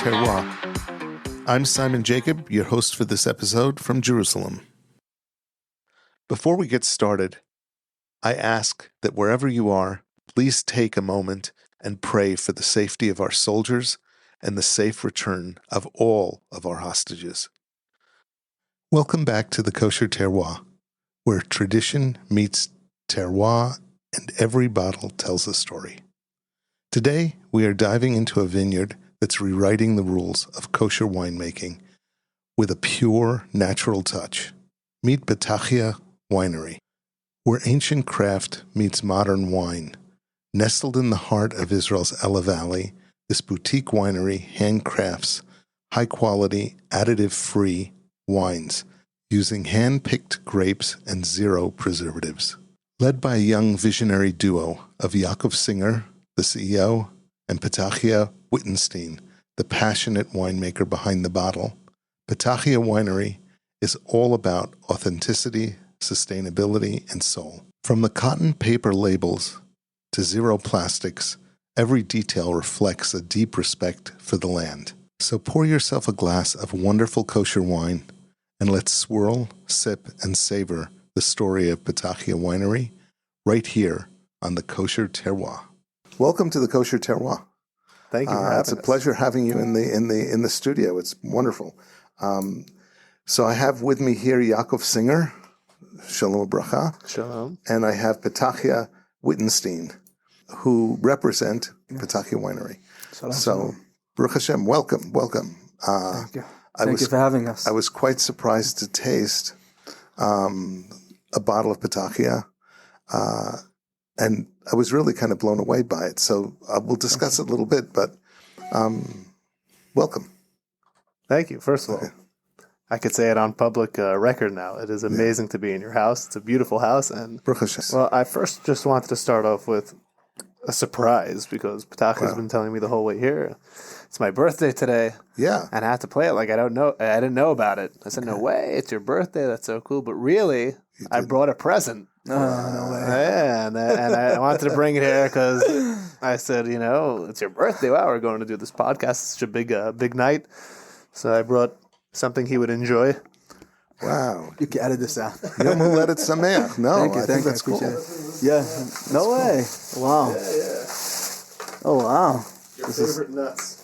Terroir. I'm Simon Jacob, your host for this episode from Jerusalem. Before we get started, I ask that wherever you are, please take a moment and pray for the safety of our soldiers and the safe return of all of our hostages. Welcome back to the Kosher Terroir, where tradition meets terroir and every bottle tells a story. Today, we are diving into a vineyard that's rewriting the rules of kosher winemaking with a pure, natural touch. Meet Petachya Winery, where ancient craft meets modern wine. Nestled in the heart of Israel's Ela Valley, this boutique winery handcrafts high-quality, additive-free wines using hand-picked grapes and zero preservatives. Led by a young visionary duo of Yaakov Singer, the CEO, and Petachya Wittenstein, the passionate winemaker behind the bottle, Petachya Winery is all about authenticity, sustainability, and soul. From the cotton paper labels to zero plastics, every detail reflects a deep respect for the land. So pour yourself a glass of wonderful kosher wine and let's swirl, sip, and savor the story of Petachya Winery right here on the Kosher Terroir. Welcome to the Kosher Terroir. Thank you for having us. It's a pleasure having you in the studio. It's wonderful. So I have with me here Yaakov Singer, Shalom Bracha. Shalom. And I have Petachya Wittenstein, who represent Petachya Winery. Shalom. So, Baruch Hashem, welcome. Thank you. Thank you for having us. I was quite surprised to taste a bottle of Petachya, and I was really kind of blown away by it. So we'll discuss it a little bit, but welcome. Thank you. First of all, I could say it on public record now. It is amazing to be in your house. It's a beautiful house. And Baruch Hashem. well, I first just wanted to start off with a surprise because Petachya has been telling me the whole way here. It's my birthday today. Yeah. And I had to play it like I didn't know about it. I said, no way, it's your birthday. That's so cool. But really, I brought a present. No way. Yeah, and I wanted to bring it here because I said, it's your birthday. Wow, we're going to do this podcast. It's such a big night. So I brought something he would enjoy. Wow. You can edit this out. Yom Huledet Sameach. No, I think that's cool. Yeah. No way. Wow. Yeah. Oh, wow. Your favorite nuts.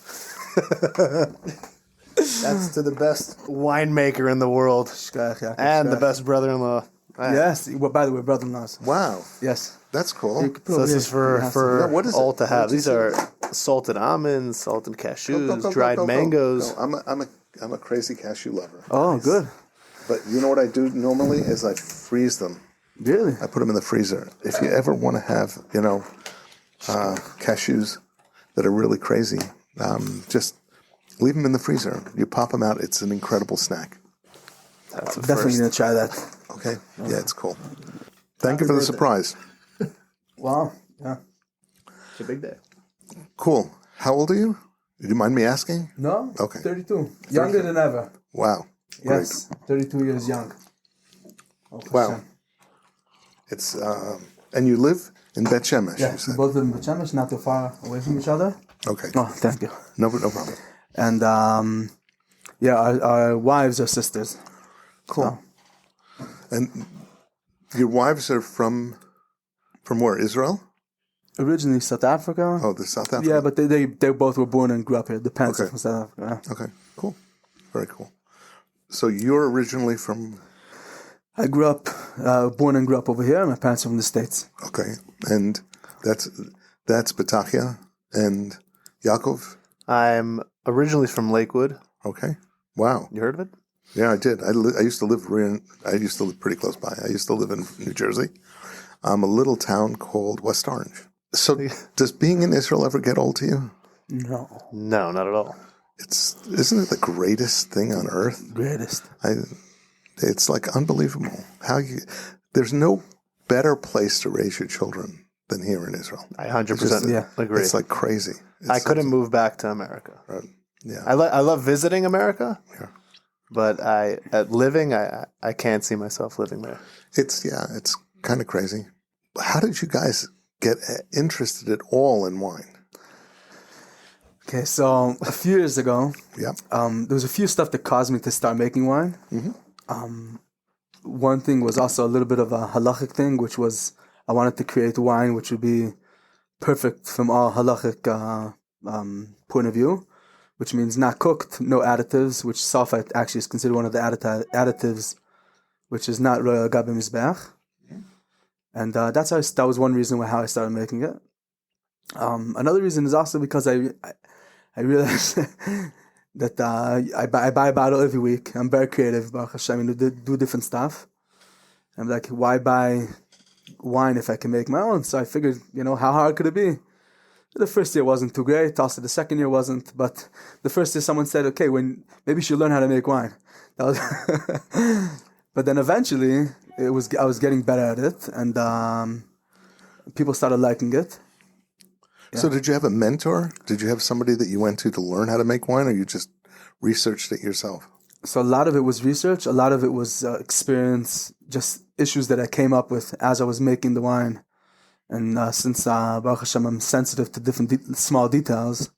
That's to the best winemaker in the world. And the best brother-in-law. Yes. Well, by the way, brother-in-laws. Wow. Yes. That's cool. So this is for what is all it? to have. These are salted almonds, salted cashews, dried mangoes. No, I'm a crazy cashew lover. Oh, good. But you know what I do normally is I freeze them. Really? I put them in the freezer. If you ever want to have, cashews that are really crazy, just leave them in the freezer. You pop them out. It's an incredible snack. That's a Definitely first. going to try that. Okay. Yeah, it's cool. Thank you for the surprise. Wow. Yeah. It's a big day. Cool. How old are you? Do you mind me asking? No? Okay. 32. Younger than ever. Wow. Yes. 32 years young. Oh, Wow. Hashem. It's and you live in Bet Shemesh, Yeah, you said. both live in Bet Shemesh, not too far away from each other. Okay. Oh, thank you. No problem. And our wives are sisters. Cool. And your wives are from where? Israel? Originally South Africa. Oh, the South Africa. Yeah, but they both were born and grew up here. The parents Okay. are from South Africa. Yeah. Okay, cool. Very cool. So you're originally from... I grew up, born and grew up over here. My parents are from the States. Okay, and that's Petachya and Yaakov? I'm originally from Lakewood. Okay, wow. You heard of it? Yeah, I did. I used to live pretty close by. I used to live in New Jersey. A little town called West Orange. So does being in Israel ever get old to you? No. No, not at all. Isn't it the greatest thing on earth? Greatest. It's like unbelievable. There's no better place to raise your children than here in Israel. I 100% agree. It's like crazy. I couldn't move back to America. Right. Yeah. I love visiting America. Yeah. But I can't see myself living there. It's kind of crazy. How did you guys get interested at all in wine? Okay, so a few years ago, Yeah. there was a few stuff that caused me to start making wine. One thing was also a little bit of a halachic thing, which was I wanted to create wine which would be perfect from all halachic point of view, which means not cooked, no additives, which sulfite actually is considered one of the additives, which is not royal gabe mizbeach. And that was one reason how I started making it. Another reason is also because I realized that I buy a bottle every week. I'm very creative, Baruch Hashem, do different stuff. I'm like, why buy wine if I can make my own? So I figured, how hard could it be? The first year wasn't too great. Also, the second year wasn't. But the first year, someone said, "Okay, maybe you should learn how to make wine." That was but then eventually, I was getting better at it, and people started liking it. Yeah. So did you have a mentor? Did you have somebody that you went to learn how to make wine, or you just researched it yourself? So a lot of it was research. A lot of it was experience, just issues that I came up with as I was making the wine. And since Baruch Hashem, I'm sensitive to different small details,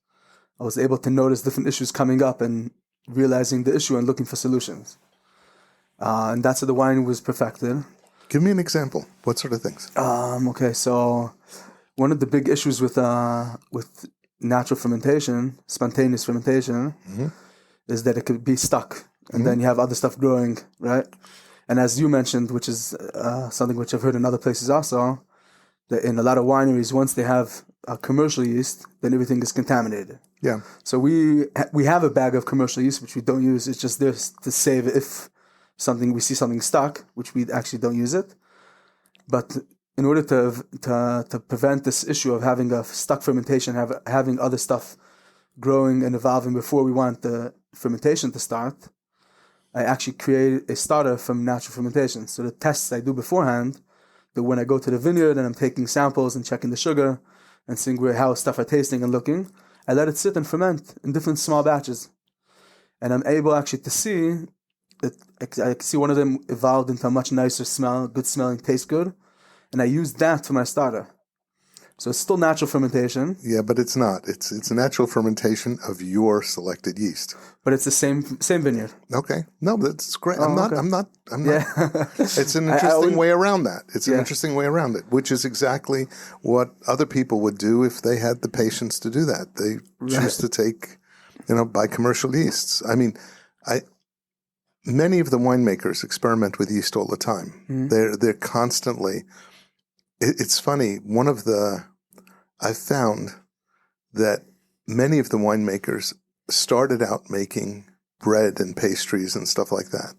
I was able to notice different issues coming up and realizing the issue and looking for solutions. And that's how the wine was perfected. Give me an example. What sort of things? Okay, so one of the big issues with natural fermentation, spontaneous fermentation, is that it could be stuck, and then you have other stuff growing, right? And as you mentioned, which is something which I've heard in other places also, that in a lot of wineries, once they have a commercial yeast, then everything is contaminated. Yeah. So we have a bag of commercial yeast which we don't use. It's just there to save if we see something stuck, which we actually don't use it. But in order to prevent this issue of having a stuck fermentation, having other stuff growing and evolving before we want the fermentation to start, I actually create a starter from natural fermentation. So the tests I do beforehand, that when I go to the vineyard and I'm taking samples and checking the sugar and seeing how stuff are tasting and looking, I let it sit and ferment in different small batches. And I'm able actually to see that I can see one of them evolved into a much nicer smell, good smelling, tastes good. And I use that for my starter. So it's still natural fermentation. Yeah, but it's not. It's a natural fermentation of your selected yeast. But it's the same vineyard. Okay. No, that's great. Oh, I'm not. Yeah. It's an interesting way around that. It's an interesting way around it, which is exactly what other people would do if they had the patience to do that. They choose to take, buy commercial yeasts. I mean, many of the winemakers experiment with yeast all the time. They're constantly. It's funny. I've found that many of the winemakers started out making bread and pastries and stuff like that.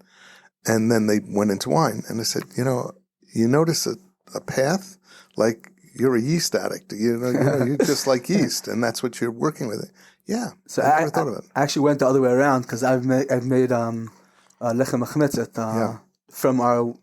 And then they went into wine. And I said, you notice a path? Like you're a yeast addict. You just like yeast. And that's what you're working with. Yeah. So I never thought of it. I actually went the other way around because I've made lechem machmetzet from our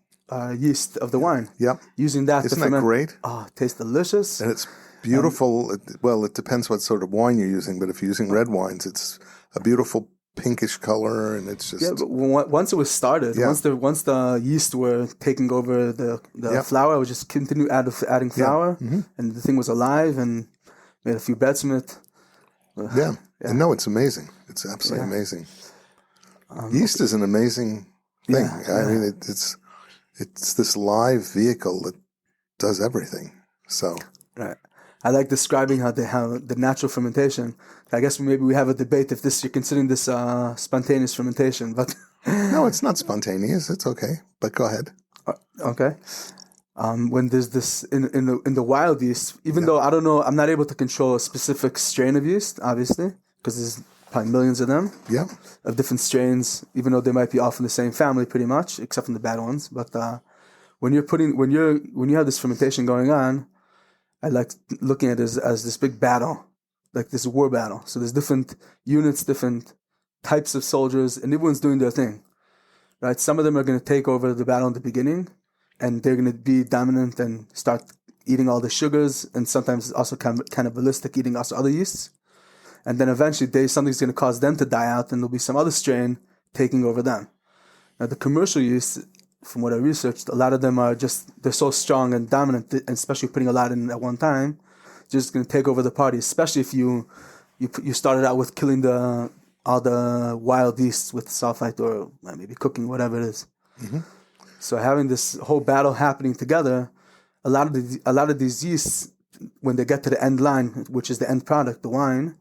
yeast of the wine. Yep. Using that Isn't to ferment. That great? Oh, it tastes delicious. And it's beautiful. It depends what sort of wine you're using, but if you're using red wines, it's a beautiful pinkish color, and it's just... Yeah, but once it was started, once the yeast were taking over the flour, I would just continue adding flour, and the thing was alive, and made a few bets from it. Yeah. And no, it's amazing. It's absolutely amazing. Yeast is an amazing thing. I mean, it's this live vehicle that does everything. So... Right. I like describing how the natural fermentation. I guess maybe we have a debate if you're considering this spontaneous fermentation, but no, it's not spontaneous. It's okay, but go ahead. Okay. When there's this in the wild yeast, even though I don't know, I'm not able to control a specific strain of yeast, obviously, because there's probably millions of them. Yeah. Of different strains, even though they might be all from the same family, pretty much, except from the bad ones. But when you have this fermentation going on, I like looking at it as this big battle, like this war battle. So there's different units, different types of soldiers, and everyone's doing their thing, right? Some of them are going to take over the battle in the beginning, and they're going to be dominant and start eating all the sugars, and sometimes also cannibalistic, eating also other yeasts. And then eventually something's going to cause them to die out, and there'll be some other strain taking over them. Now the commercial yeast, from what I researched, a lot of them they're so strong and dominant, and especially putting a lot in at one time, just going to take over the party, especially if you you started out with killing all the wild yeasts with sulfite or maybe cooking, whatever it is. Mm-hmm. So having this whole battle happening together, a lot of these yeasts, when they get to the end line, which is the end product, the wine,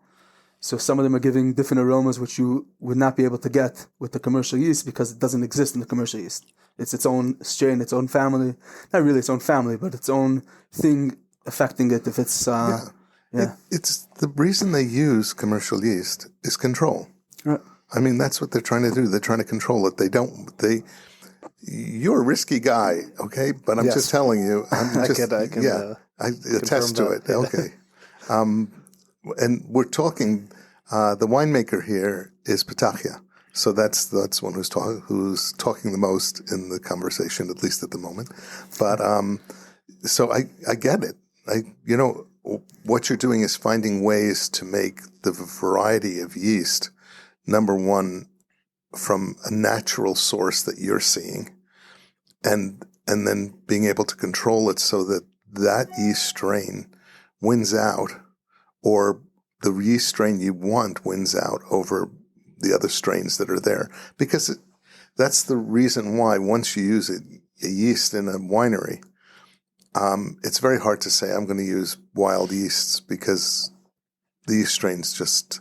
so some of them are giving different aromas which you would not be able to get with the commercial yeast because it doesn't exist in the commercial yeast. It's its own strain, its own family. Not really its own family, but its own thing affecting it if it's... It's the reason they use commercial yeast is control. Right. I mean, that's what they're trying to do. They're trying to control it. You're a risky guy, okay? But I'm just telling you. I attest to it. Okay. And we're talking, the winemaker here is Petachya. So that's one who's talking the most in the conversation, at least at the moment. But so I get it. What you're doing is finding ways to make the variety of yeast, number one, from a natural source that you're seeing, and then being able to control it so that yeast strain wins out, or the yeast strain you want wins out over the other strains that are there. Because that's the reason why once you use a yeast in a winery, it's very hard to say I'm going to use wild yeasts, because the yeast strains just,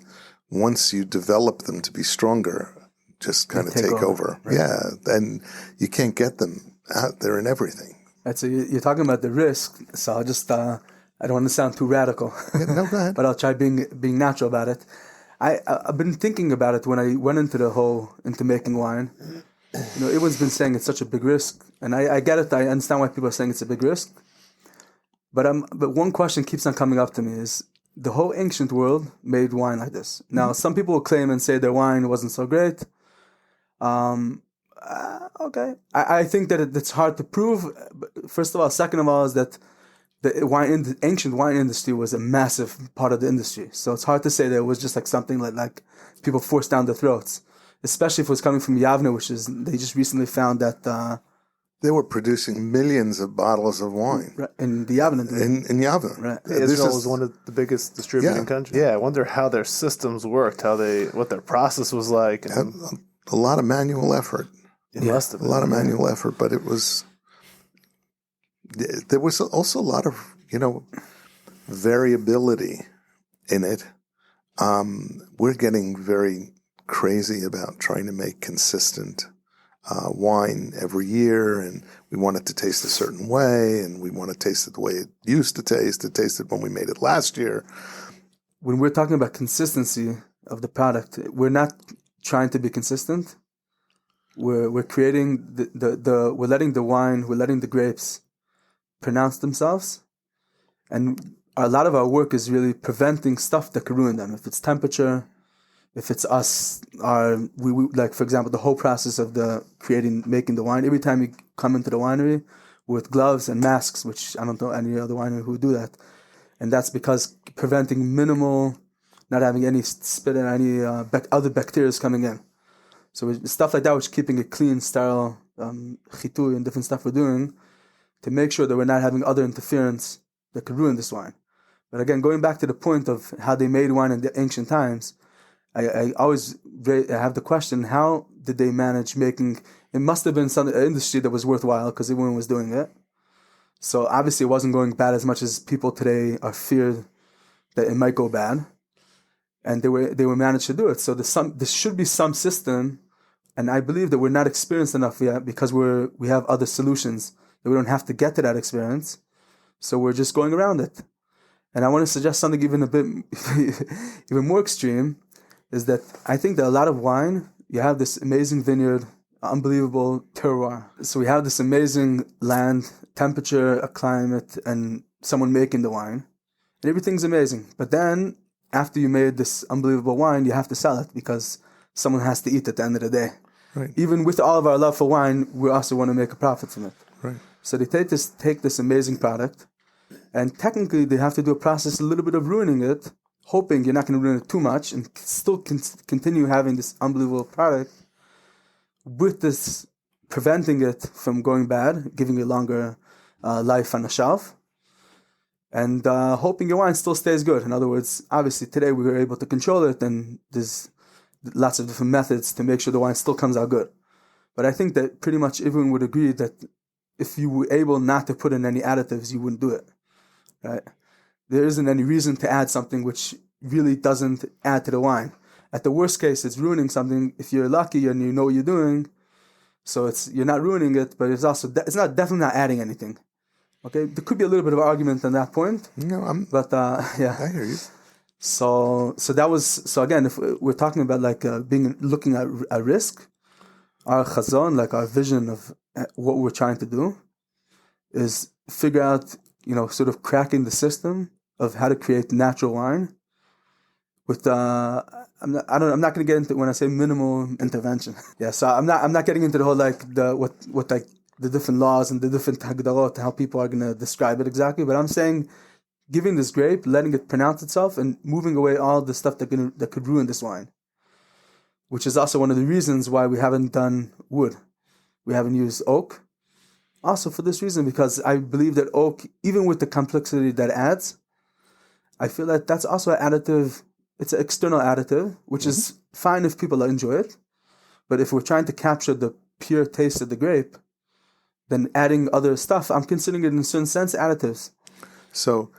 once you develop them to be stronger, just kind of take over. Right? Yeah, and you can't get them out there in everything. Right, so you're talking about the risk, so I'll just, I don't want to sound too radical. No, go ahead. But I'll try being natural about it. I've been thinking about it when I went into making wine. Everyone's been saying it's such a big risk, and I get it. I understand why people are saying it's a big risk. But one question keeps on coming up to me is, the whole ancient world made wine like this. Now, some people will claim and say their wine wasn't so great. Okay. I think that it's hard to prove. First of all. Second of all is that the ancient wine industry was a massive part of the industry. So it's hard to say that it was just like something like people forced down their throats. Especially if it was coming from Yavne, they just recently found that... they were producing millions of bottles of wine. Right, in the Yavne. In Yavne. Right. Israel was one of the biggest distributing countries. Yeah, I wonder how their systems worked, what their process was like. And a lot of manual effort. It must have been. A lot of manual effort, but there was also a lot of, variability in it. We're getting very crazy about trying to make consistent wine every year, and we want it to taste a certain way, and we want to taste it the way it used to taste. It tasted when we made it last year. When we're talking about consistency of the product, we're not trying to be consistent. We're creating we're letting the grapes pronounce themselves, and a lot of our work is really preventing stuff that could ruin them. If it's temperature, if it's us, we like, for example, the whole process of making the wine. Every time you come into the winery with gloves and masks, which I don't know any other winery who would do that, and that's because preventing minimal, not having any spit and any other bacteria coming in. So stuff like that, which keeping it clean, sterile, chitui and different stuff we're doing to make sure that we're not having other interference that could ruin this wine. But again, going back to the point of how they made wine in the ancient times, I always have the question, how did they manage making... It must have been some industry that was worthwhile because everyone was doing it. So obviously it wasn't going bad as much as people today are feared that it might go bad. And they were managed to do it. So there should be some system, and I believe that we're not experienced enough yet because we have other solutions that we don't have to get to that experience. So we're just going around it. And I want to suggest something even a bit even more extreme, is that I think that a lot of wine, you have this amazing vineyard, unbelievable terroir. So we have this amazing land, temperature, a climate, and someone making the wine. And everything's amazing. But then, after you made this unbelievable wine, you have to sell it because someone has to eat at the end of the day. Right. Even with all of our love for wine, we also want to make a profit from it. Right. So they take this amazing product, and technically they have to do a process, a little bit of ruining it, hoping you're not going to ruin it too much, and still continue having this unbelievable product with this, preventing it from going bad, giving it longer life on the shelf. and hoping your wine still stays good. In other words, obviously today we were able to control it, and there's lots of different methods to make sure the wine still comes out good. But I think that pretty much everyone would agree that if you were able not to put in any additives, you wouldn't do it, right? There isn't any reason to add something which really doesn't add to the wine. At the worst case, it's ruining something. If you're lucky and you know what you're doing, so you're not ruining it, but it's also definitely not adding anything. Okay, there could be a little bit of argument on that point. But yeah, I hear you. So again, if we're talking about like looking at risk, our chazon, like our vision of what we're trying to do, is figure out, sort of cracking the system of how to create natural wine with I'm not going to get into it when I say minimal intervention. Yeah, so I'm not getting into the whole what the different laws and the different hagdarot, how people are going to describe it exactly, but I'm saying giving this grape, letting it pronounce itself, and moving away all the stuff that could ruin this wine, which is also one of the reasons why we haven't done wood. We haven't used oak. Also for this reason, because I believe that oak, even with the complexity that adds, I feel that that's also an additive. It's an external additive, which is fine if people enjoy it. But if we're trying to capture the pure taste of the grape, then adding other stuff, I'm considering it in a certain sense additives. So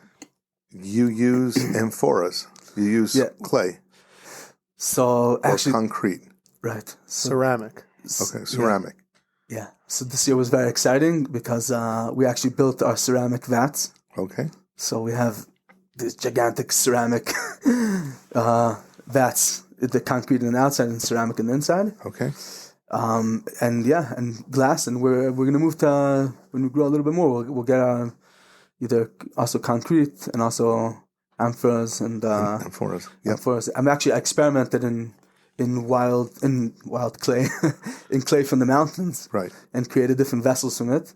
you use amphoras. You use clay. So actually, or concrete. Right. Ceramic. Okay, ceramic. Yeah. So this year was very exciting because we actually built our ceramic vats. Okay. So we have these gigantic ceramic vats, the concrete on the outside and ceramic on the inside. Okay. And glass, and we're gonna move to when we grow a little bit more. We'll get either also concrete and also amphoras and amphoras. Yeah. Amphoras. I'm actually experimented in wild clay, in clay from the mountains, right, and created different vessels from it.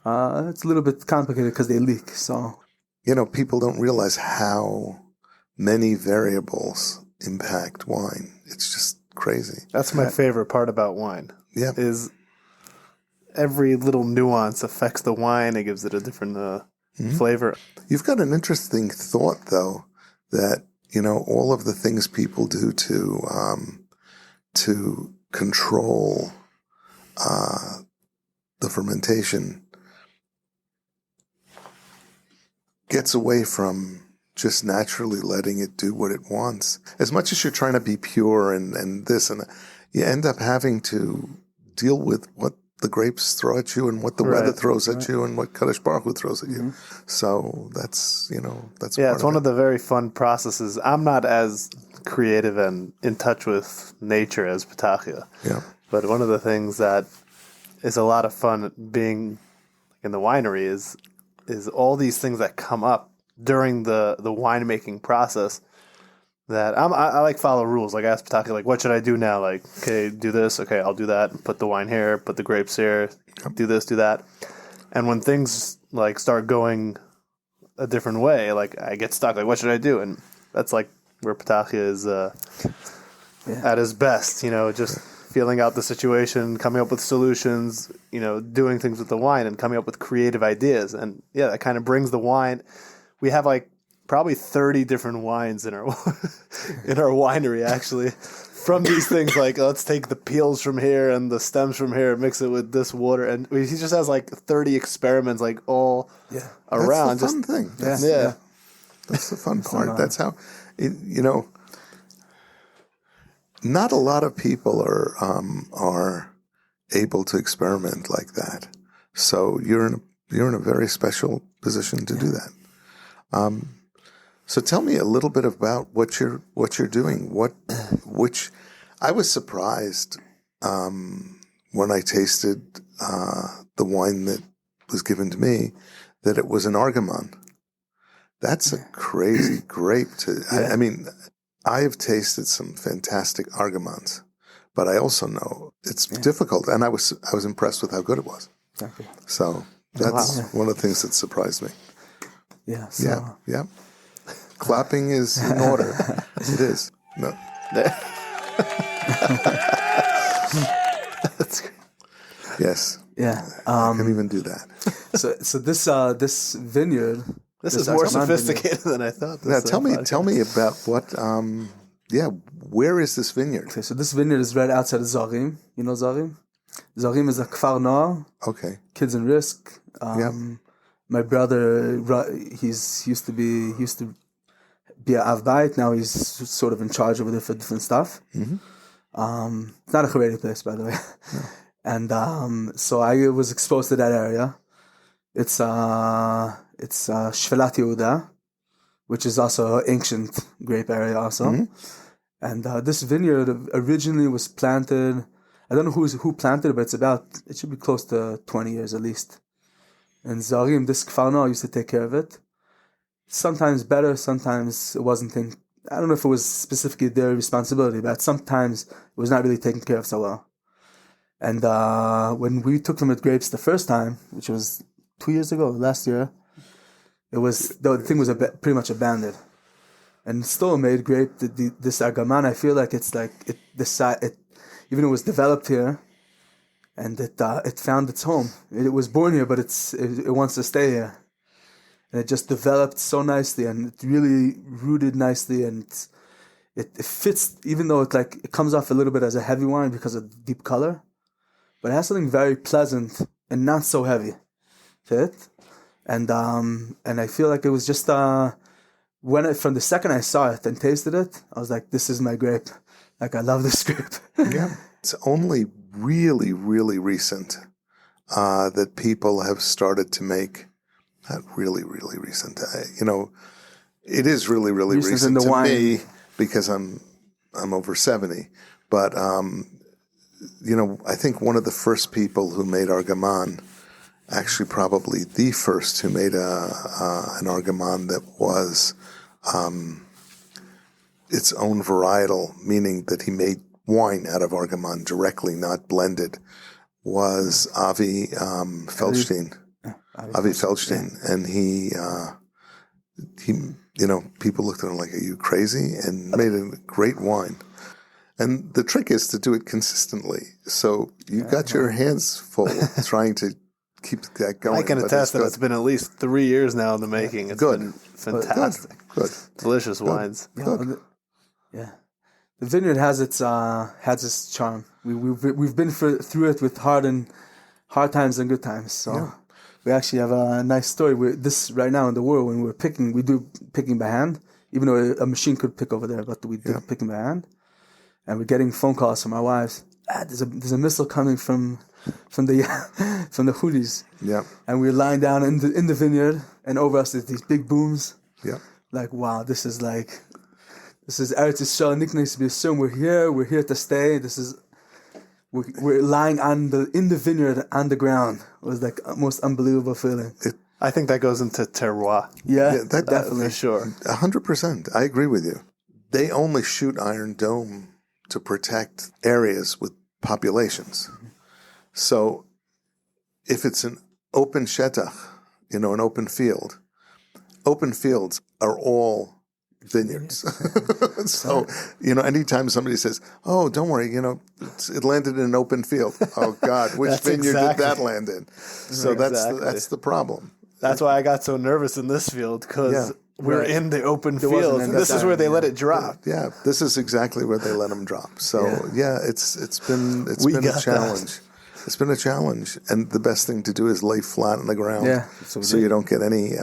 It's a little bit complicated because they leak. So people don't realize how many variables impact wine. It's just crazy. That's my favorite part about wine. Yeah, is every little nuance affects the wine. It gives it a different flavor. You've got an interesting thought, though, that all of the things people do to control the fermentation gets away from just naturally letting it do what it wants. As much as you're trying to be pure and this, and you end up having to deal with what the grapes throw at you and what the weather throws at you and what Kadosh Baruch Hu throws at you. So that's it's one of the very fun processes. I'm not as creative and in touch with nature as Petachya. Yeah. But one of the things that is a lot of fun being in the winery is all these things that come up during the winemaking process that I like follow rules. Like I ask Petachya, like, what should I do now? Like, okay, do this. Okay, I'll do that. Put the wine here, put the grapes here, do this, do that. And when things like start going a different way, like I get stuck. Like, what should I do? And that's like where Petachya is at his best, just feeling out the situation, coming up with solutions, doing things with the wine and coming up with creative ideas. And that kind of brings the wine. We have like probably 30 different wines in our winery, actually, from these things. Like, let's take the peels from here and the stems from here, mix it with this water, and he just has like 30 experiments, like all around. That's the fun thing. That's the fun part. That's how, not a lot of people are able to experiment like that. So you're in a very special position to do that. So tell me a little bit about what you're doing. Which I was surprised when I tasted the wine that was given to me that it was an Argaman. That's a crazy grape to. I mean, I have tasted some fantastic Argamans, but I also know it's difficult, and I was impressed with how good it was. Thank you. So that's one of the things that surprised me. Yeah. So. Yeah. Clapping is in order. It is. No. That's great. Yes. Yeah. I can even do that. So this vineyard. This is more sophisticated than I thought. Now, tell me about what. Where is this vineyard? Okay, so this vineyard is right outside of Zarim. You know Zarim? Zarim is a Kfar Noar. Okay. Kids in Risk. My brother, he used to be a Av Bayit. Now he's sort of in charge over there for different stuff. Mm-hmm. It's not a Haredi place, by the way. No. And so I was exposed to that area. It's Shvelat Yehuda, which is also an ancient grape area also. Mm-hmm. And this vineyard originally was planted. I don't know who planted it, but it should be close to 20 years at least. And Zarim, this Kfar Noar, used to take care of it. Sometimes better, sometimes it wasn't. I don't know if it was specifically their responsibility, but sometimes it was not really taken care of so well. And when we took them at grapes the first time, which was 2 years ago, last year, the thing was pretty much abandoned. And still made grape. This Argaman, I feel like it's like even though it was developed here, and it found its home. It was born here, but it wants to stay here. And it just developed so nicely, and it really rooted nicely, and it fits. Even though it comes off a little bit as a heavy wine because of the deep color, but it has something very pleasant and not so heavy to it. And I feel like it was just from the second I saw it and tasted it, I was like, this is my grape. Like, I love this grape. Yeah, it's only really, really recent that people have started to make. Not really, really recent. It is really, really recent to me because I'm over 70. But I think one of the first people who made Argaman, actually probably the first who made an Argaman that was its own varietal, meaning that he made wine out of Argaman directly, not blended, was Avi Feldstein. Avi Feldstein, and he, people looked at him like, "Are you crazy?" And made a great wine. And the trick is to do it consistently. So you got your hands full trying to keep that going. I can attest that it's been at least 3 years now in the making. It's been fantastic. Good. Delicious wines. Good. Yeah. The vineyard has its charm. We've been through it with hard times and good times. So we actually have a nice story. This right now in the world, when we're picking, we do picking by hand, even though a machine could pick over there, but we do picking by hand. And we're getting phone calls from our wives. There's a missile coming from the Houthis. Yeah. And we're lying down in the vineyard, and over us there's these big booms. Yeah. Like, wow, this is Eretz Yisrael Niknes B'Yisrael. We're here to stay. We're lying in the vineyard on the ground. It was like a most unbelievable feeling. I think that goes into terroir. Yeah, definitely. For sure. 100%. I agree with you. They only shoot Iron Dome to protect areas with populations. So if it's an open shetach, an open field, open fields are all vineyards. So, anytime somebody says, "Oh, don't worry, it landed in an open field." Oh God, which vineyard did that land in? So that's the problem. That's why I got so nervous in this field, because we're in the open field. This is where they let it drop. Yeah, this is exactly where they let them drop. So it's been a challenge. It's been a challenge, and the best thing to do is lay flat on the ground, so you don't get any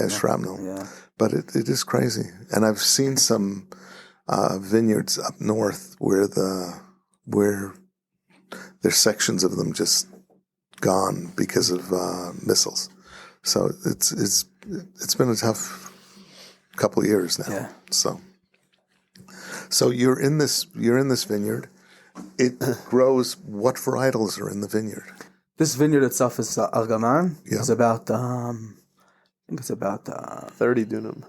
shrapnel. Yeah. But it is crazy, and I've seen some vineyards up north where there's sections of them just gone because of missiles. So it's been a tough couple of years now. Yeah. So you're in this vineyard. It grows. What varietals are in the vineyard? This vineyard itself is Argaman. Yeah. It's about. I think it's about 30 dunam.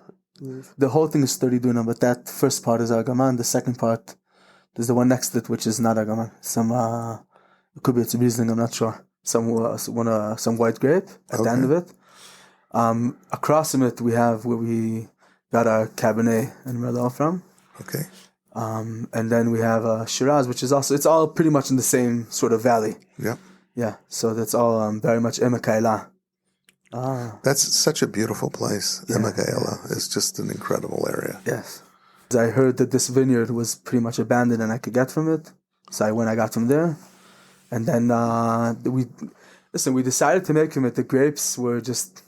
The whole thing is 30 dunam, but that first part is Argaman. The second part, there's the one next to it, which is not Argaman. It could be it's Riesling, I'm not sure. Some white grape at the end of it. Across from it, we have where we got our Cabernet and Merlot from. Okay. And then we have Shiraz, which is also, it's all pretty much in the same sort of valley. Yeah. Yeah. So that's all very much Emekaila. That's such a beautiful place. Emagaela is just an incredible area. Yes. I heard that this vineyard was pretty much abandoned and I could get from it. So I got from there. And then we decided to make from it. The grapes were just...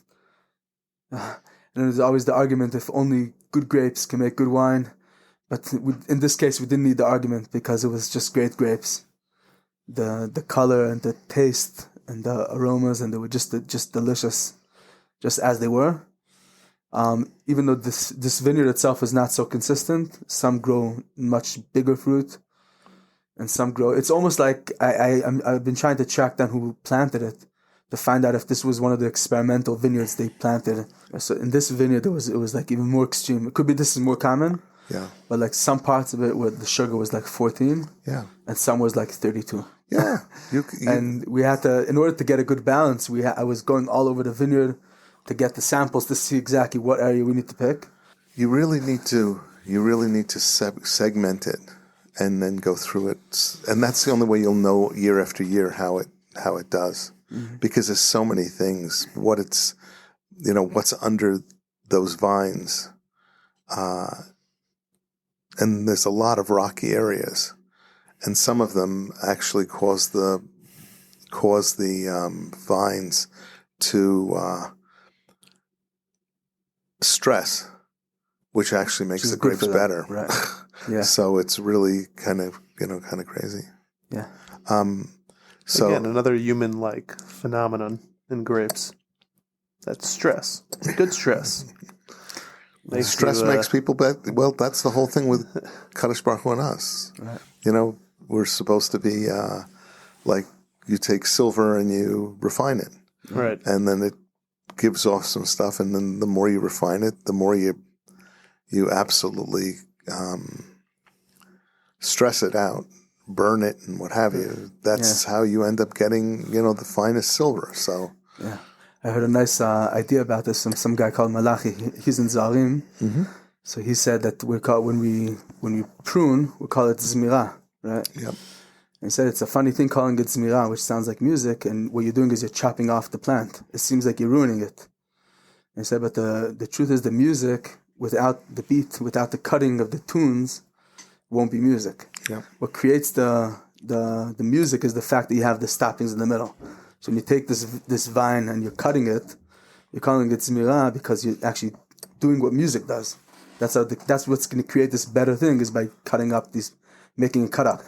and there's always the argument if only good grapes can make good wine. But in this case, we didn't need the argument because it was just great grapes. The color and the taste and the aromas, and they were just delicious, just as they were. Even though this vineyard itself is not so consistent, some grow much bigger fruit, and some grow. It's almost like I've been trying to track down who planted it to find out if this was one of the experimental vineyards they planted. So in this vineyard, it was like even more extreme. It could be this is more common. Yeah. But like some parts of it where the sugar was like 14. Yeah. And some was like 32. Yeah. And we had to, in order to get a good balance, I was going all over the vineyard to get the samples to see exactly what area we need to pick. You really need to segment it and then go through it. And that's the only way you'll know year after year how it does. Mm-hmm. Because there's so many things, what's under those vines. And there's a lot of rocky areas, and some of them actually cause the vines to stress, which actually makes the grapes better. Right. Yeah. So it's really kind of crazy. Yeah. So again, another human-like phenomenon in grapes. That's stress. Good stress. Stress makes people bad. Well, that's the whole thing with Kadosh Baruch Hu and us. Right. We're supposed to be like you take silver and you refine it. Right. And then it gives off some stuff, and then the more you refine it, the more you absolutely stress it out, burn it, and what have you. That's how you end up getting, the finest silver. So yeah. I heard a nice idea about this from some guy called Malachi. He's in Zarim. Mm-hmm. So he said that when we prune, we call it zmira, right? Yep. And he said it's a funny thing calling it zmira, which sounds like music, and what you're doing is you're chopping off the plant. It seems like you're ruining it. And he said, but the truth is the music, without the beat, without the cutting of the tunes, won't be music. Yep. What creates the music is the fact that you have the stoppings in the middle. So when you take this vine and you're cutting it, you're calling it zmira because you're actually doing what music does. That's what's going to create this better thing is by cutting up making it cut up.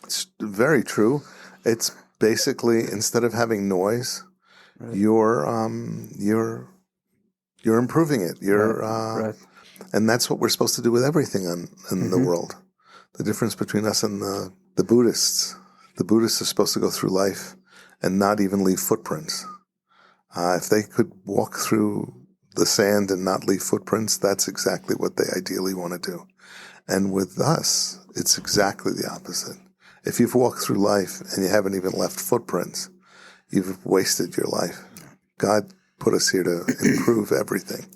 It's very true. It's basically, instead of having noise, right, you're improving it. Right. And that's what we're supposed to do with everything in the world. The difference between us and the Buddhists. The Buddhists are supposed to go through life and not even leave footprints. If they could walk through the sand and not leave footprints, that's exactly what they ideally want to do. And with us, it's exactly the opposite. If you've walked through life and you haven't even left footprints, you've wasted your life. God put us here to improve everything.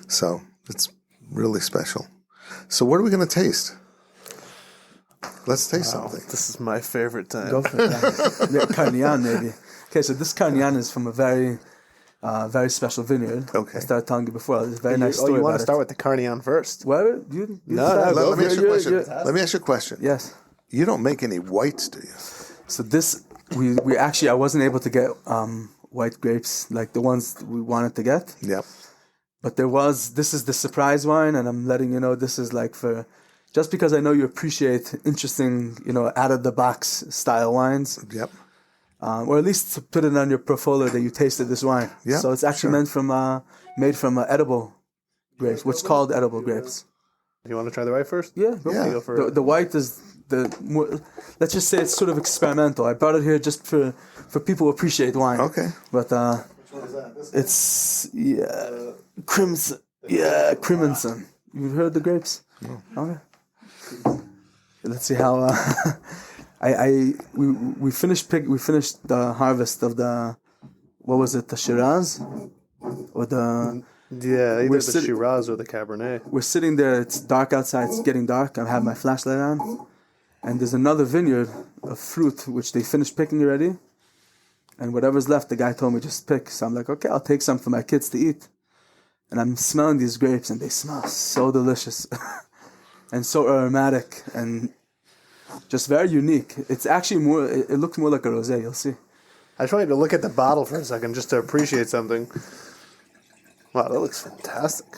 So it's really special. So what are we going to taste? Let's taste something. This is my favorite time. Go for it. Yeah, Carnian, maybe. Okay, so this Carnian is from a very, very special vineyard. Okay. I started telling you before. There's a very nice story about it. You want to start with the Carnian first? Well, let me ask you a question. Let me ask you a question. Yes. You don't make any whites, do you? So this, we actually, I wasn't able to get white grapes like the ones we wanted to get. Yep. But this is the surprise wine, and I'm letting you know this is like just because I know you appreciate interesting, out-of-the-box style wines. Yep. Or at least to put it on your portfolio that you tasted this wine. Yeah. So it's actually made from edible grapes, what's called edible grapes. You want to try the white first? Yeah. Go for the white is more, let's just say it's sort of experimental. I brought it here just for people who appreciate wine. Okay. But which one is that? It's crimson. Yeah, crimson. You've heard the grapes? No. Okay. Let's see how we finished the harvest of the Shiraz or the either the Shiraz or the Cabernet. We're sitting there. It's dark outside. It's getting dark. I have my flashlight on, and there's another vineyard of fruit which they finished picking already, And whatever's left, the guy told me just pick. So I'm like, okay, I'll take some for my kids to eat. And I'm smelling these grapes, and they smell so delicious and so aromatic and just very unique. It's actually more, it looks more like a rosé, you'll see. I just want you to look at the bottle for a second just to appreciate something. Wow, that looks fantastic.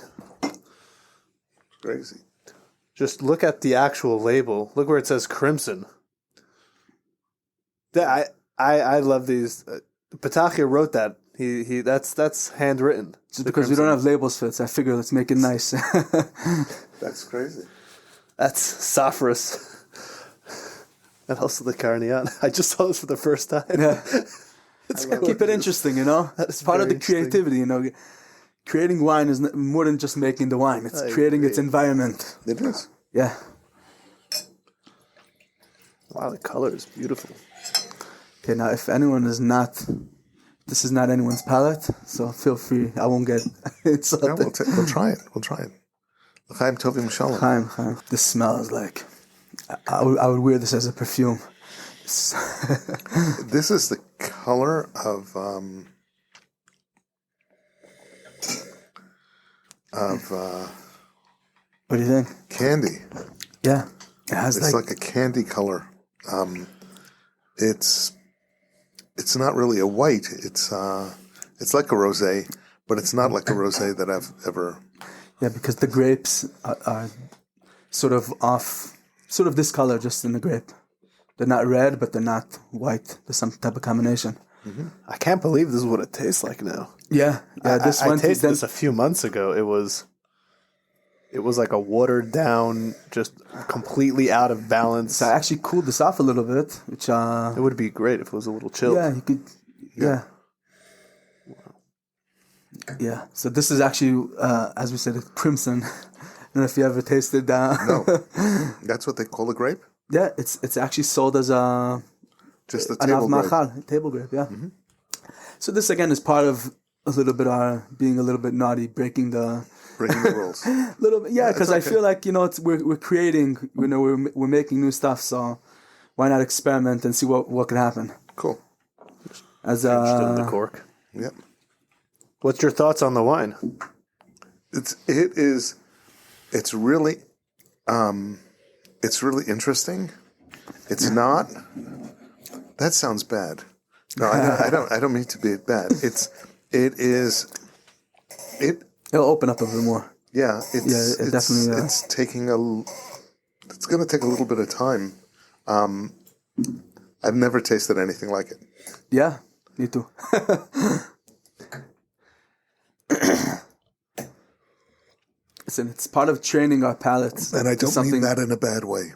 Crazy. Just look at the actual label. Look where it says crimson. I love these. Petachya wrote that. He that's handwritten. Just because we don't have labels for it, so I figure let's make it nice. That's crazy. That's saffrous. And also the carnian. I just saw this for the first time. Yeah. Keep it hilarious. interesting, you know? That's part of very the creativity, you know? Creating wine is more than just making the wine. It's creating its environment. It is. Yeah. Wow, the color is beautiful. Okay, now if anyone is not... This is not anyone's palate, so feel free. I won't get insulted. No, we'll try it. We'll try it. L'chaim tovim shalom. Chaim. This smells like... I would wear this as a perfume. This is the color of What do you think? candy. Yeah. It has It's like a candy color. It's not really a white. It's like a rosé, but it's not like a rosé that I've ever. Yeah, because the grapes are sort of this color just in the grape. They're not red, but they're not white. There's some type of combination. Mm-hmm. I can't believe this is what it tastes like now. Yeah. I tasted this a few months ago. It was like a watered down, just completely out of balance. So I actually cooled this off a little bit, which it would be great if it was a little chilled. Yeah, you could. Yeah. Yeah. So this is actually, as we said, it's crimson. I don't know if you ever tasted. No, that's what they call the grape. Yeah, it's actually sold as a Just the an table grape. machal, table grape. Yeah. Mm-hmm. So this again is part of a little bit our being a little bit naughty, breaking the rules. Little bit, yeah, because okay. I feel like we're creating, we're making new stuff. So why not experiment and see what can happen? Cool. As in the cork. Yep. What's your thoughts on the wine? It's really interesting. It's not. That sounds bad. No, I don't mean to be bad. It'll open up a bit more. Yeah, it definitely. It's going to take a little bit of time. I've never tasted anything like it. Yeah, me too. Listen, it's part of training our palates. And I don't mean that in a bad way.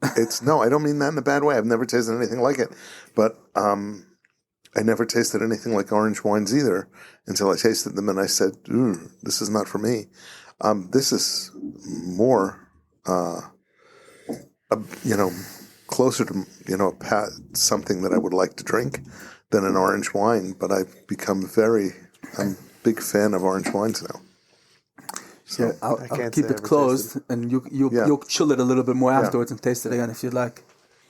I don't mean that in a bad way. I've never tasted anything like it. But I never tasted anything like orange wines either until I tasted them and I said, this is not for me. This is more, closer to, something that I would like to drink than an orange wine. But I'm a big fan of orange wines now. So yeah, I'll keep it closed, and you'll chill it a little bit more afterwards and taste it again if you'd like.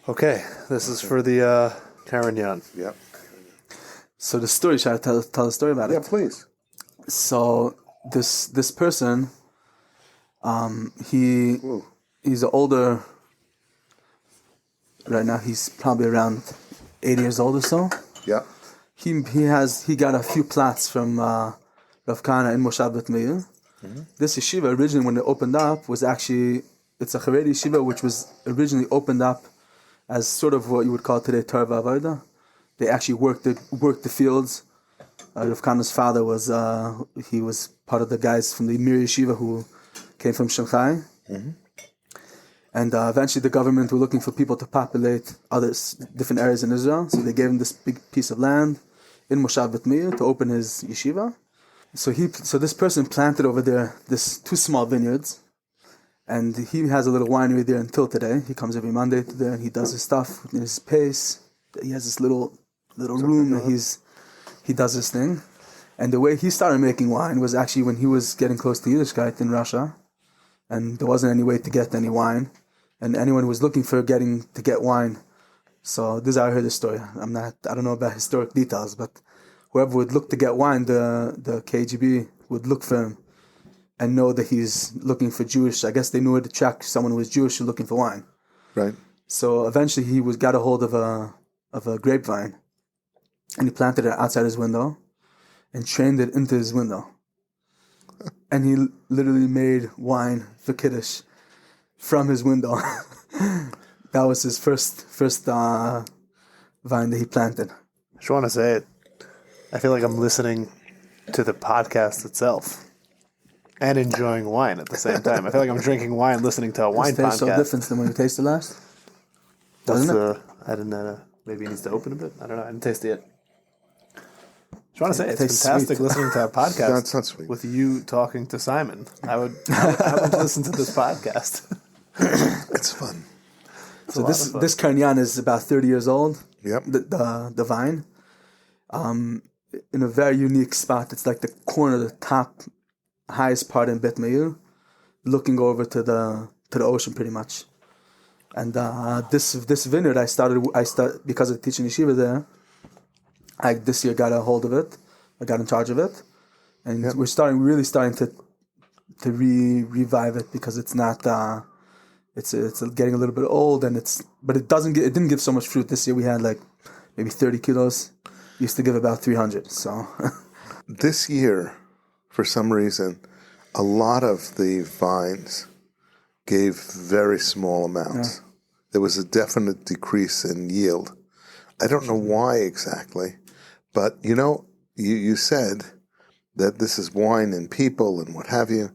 Okay, this is for the Carignan. Yeah. So the story, should I tell a story about it? Yeah, please. So this person, he's an older. Right now, he's probably around 80 years old or so. Yeah. He got a few plats from Rav Kana in Moshav Bet Meir. Mm-hmm. This yeshiva originally, when it opened up, it's a Haredi yeshiva which was originally opened up as sort of what you would call today Torah V'Avoda. They actually worked the fields. Rav Kana's father was part of the guys from the Mir yeshiva who came from Shanghai. Mm-hmm. And eventually the government were looking for people to populate different areas in Israel. So they gave him this big piece of land in Moshav Bet Meir to open his yeshiva. So this person planted over there two small vineyards. And he has a little winery there until today. He comes every Monday to there and he does his stuff in his pace. He has this little room that he does this thing. And the way he started making wine was actually when he was getting close to Yiddishkeit in Russia. And there wasn't any way to get any wine. And anyone who was looking for to get wine So this is how I heard the story. I don't know about historic details, but whoever would look to get wine, the KGB would look for him and know that he's looking for Jewish. I guess they knew where to track someone who was Jewish and looking for wine. Right. So eventually he got a hold of a grapevine, and he planted it outside his window and trained it into his window. And he literally made wine for Kiddush from his window. That was his first vine that he planted. I just want to say it. I feel like I'm listening to the podcast itself and enjoying wine at the same time. I feel like I'm drinking wine, listening to a wine It tastes podcast. so different than when you tasted last. Doesn't it? I didn't know. Maybe it needs to open a bit. I don't know. I didn't taste it yet. Just want to say, It it's tastes fantastic sweet. listening to a podcast That's not sweet. with you talking to Simon. I would listen to this podcast. It's fun. It's a So lot of fun. this Carignan is about 30 years old. Yep. The vine, in a very unique spot. It's like the corner, the top, highest part in Bet Meir, looking over to the ocean, pretty much. And this vineyard, I started because of teaching yeshiva there. I this year got a hold of it. I got in charge of it, and we're really starting to revive it because it's not. It's getting a little bit old, but it didn't give so much fruit this year. We had like maybe 30 kilos. Used to give about 300. So This year, for some reason, a lot of the vines gave very small amounts. There was a definite decrease in yield. I don't know why exactly, but you said that this is wine and people and what have you.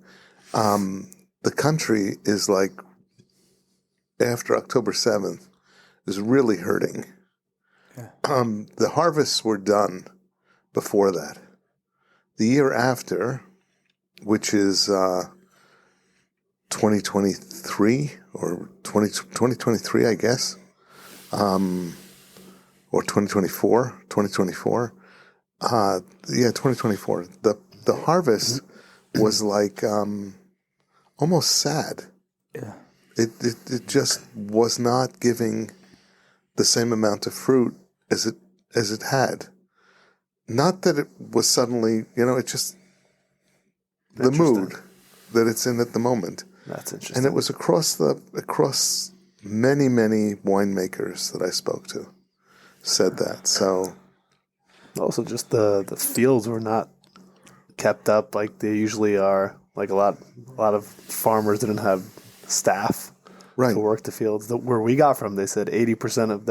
The country is like, after October 7th, is really hurting. The harvests were done before that. The year after, which is 2023 or 2023, I guess, or 2024. 2024. The harvest was like almost sad. yeah, It just was not giving the same amount of fruit as it had. Not that it was suddenly, it just the mood that it's in at the moment. That's interesting. And it was across many winemakers that I spoke to said that. So Also, just the fields were not kept up like they usually are. Like a lot of farmers didn't have staff right. to work the fields. Where we got from, they said 80% of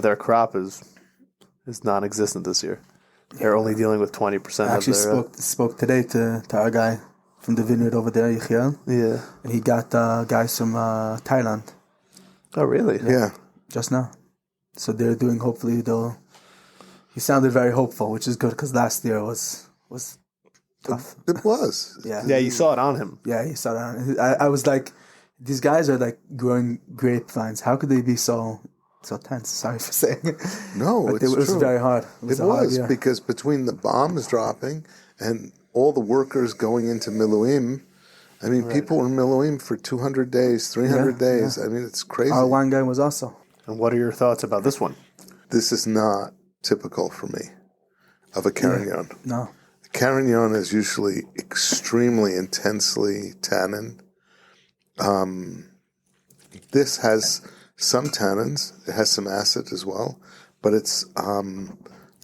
their crop is non-existent this year. They're only dealing with 20%. I actually spoke today to our guy from the vineyard over there, Yechiel. Yeah. And he got guys from Thailand Oh, really? Yeah. just now. So they're doing, hopefully he sounded very hopeful, which is good because last year was tough. It was. Yeah. Yeah, you saw it on him. Yeah, he saw that. I was like, these guys are like growing grapevines. How could they be so tense? Sorry for saying it. No, But it's it was true. very hard. It a hard was year. because between the bombs dropping and all the workers going into Miluim, I mean, people were in Miluim for 200 days, 300 days. yeah. I mean, it's crazy. Our wine guy was also. And what are your thoughts about this one? This is not typical for me of a Carignan. No. Carignan is usually extremely intensely tannin. This has some tannins. It has some acid as well, but it's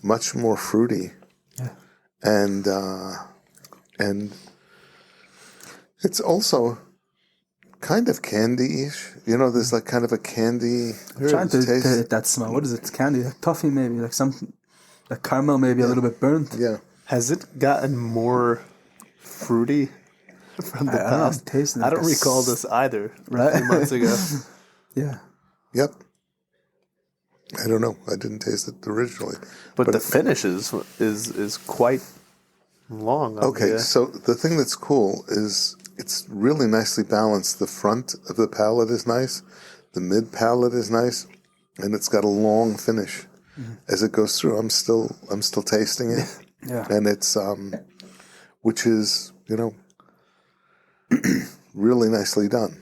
much more fruity. Yeah. And it's also kind of candy-ish. There's like kind of a candy I'm trying to taste. hit that smell. What is it? It's candy, like toffee maybe, like some, like caramel maybe a little bit burnt. Yeah. Has it gotten more fruity from the I don't know, past? tasting it I don't like a recall this either right? a few months ago. Yeah. Yep. I don't know. I didn't taste it originally. But the finish is quite long. Okay, so the thing that's cool is it's really nicely balanced. The front of the palate is nice, the mid palate is nice, and it's got a long finish as it goes through. I'm still tasting it, Yeah. and it's which is really nicely done.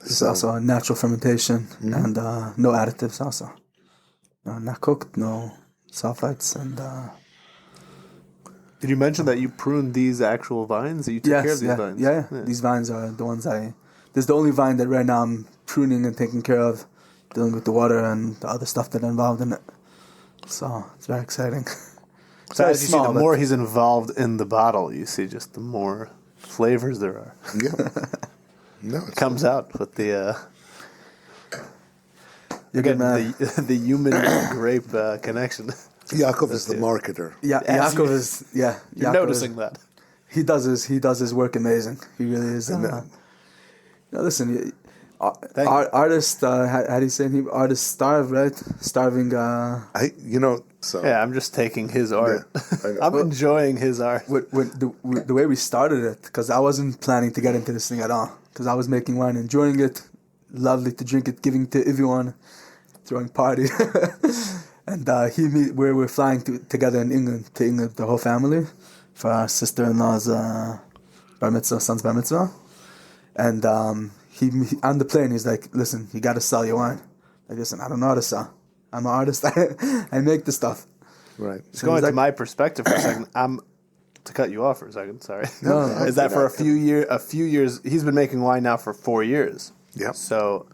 It's also a natural fermentation and no additives also. Not cooked, no sulfites and... Did you mention that you pruned these actual vines? That you took care of these vines? Yeah. These vines are the ones This is the only vine that right now I'm pruning and taking care of, dealing with the water and the other stuff that are involved in it. So it's very exciting. So as you see, the more he's involved in the bottle, you see just the more flavors there are. Yeah. No, it comes out with the... Again, the human grape connection. Yaakov is the marketer. Yeah, Yaakov is. Yeah, you're noticing that. He does his work amazing. He really is. Listen, artist. How do you say him? Artist starve, right? Starving. So yeah, I'm just taking his art. Yeah, I'm enjoying his art. The way we started it, because I wasn't planning to get into this thing at all. Because I was making wine, enjoying it, lovely to drink it, giving to everyone, throwing party. And we're flying together in England, the whole family, for our sister-in-law's son's bar mitzvah. And he on the plane, he's like, listen, you got to sell your wine. Like, listen, I don't know how to sell. I'm an artist. I make the stuff. Right. So going to my perspective for a second, to cut you off for a second, sorry. No. Is that for a few years, he's been making wine now for 4 years. Yeah. So,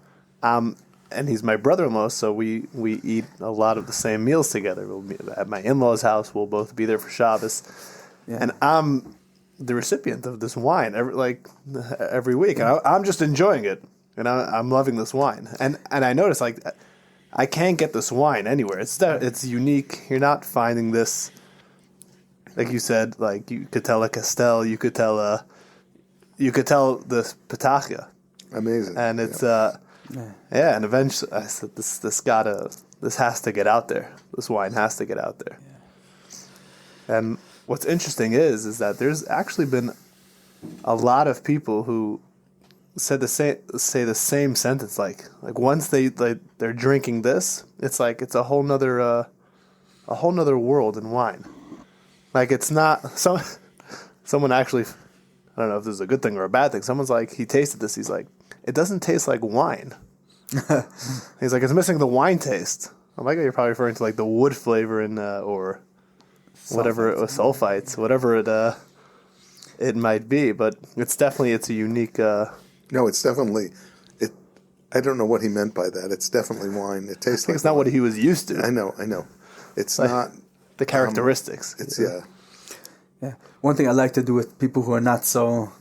and he's my brother-in-law, so we eat a lot of the same meals together. We'll be at my in-laws' house. We'll both be there for Shabbos. Yeah. And I'm the recipient of this wine every week. And I'm just enjoying it. And I'm loving this wine. And I notice, I can't get this wine anywhere. It's unique. You're not finding this, like you said, you could tell a Castel, you could tell this Petachia. Amazing. And it's... and eventually I said, this has to get out there. This wine has to get out there. Yeah. And what's interesting is that there's actually been a lot of people who say the same sentence. Like once they're drinking this, it's it's a whole nother world in wine. Like it's not someone actually, I don't know if this is a good thing or a bad thing. Someone's like, he tasted this. He's like, it doesn't taste like wine. He's like, it's missing the wine taste. I'm like, you're probably referring to the wood flavor or whatever, sulfites, whatever it might be. But it's a unique. No, it's definitely it. I don't know what he meant by that. It's definitely wine. It tastes. It's not what he was used to. I know. It's not the characteristics. Yeah. One thing I like to do with people who are not so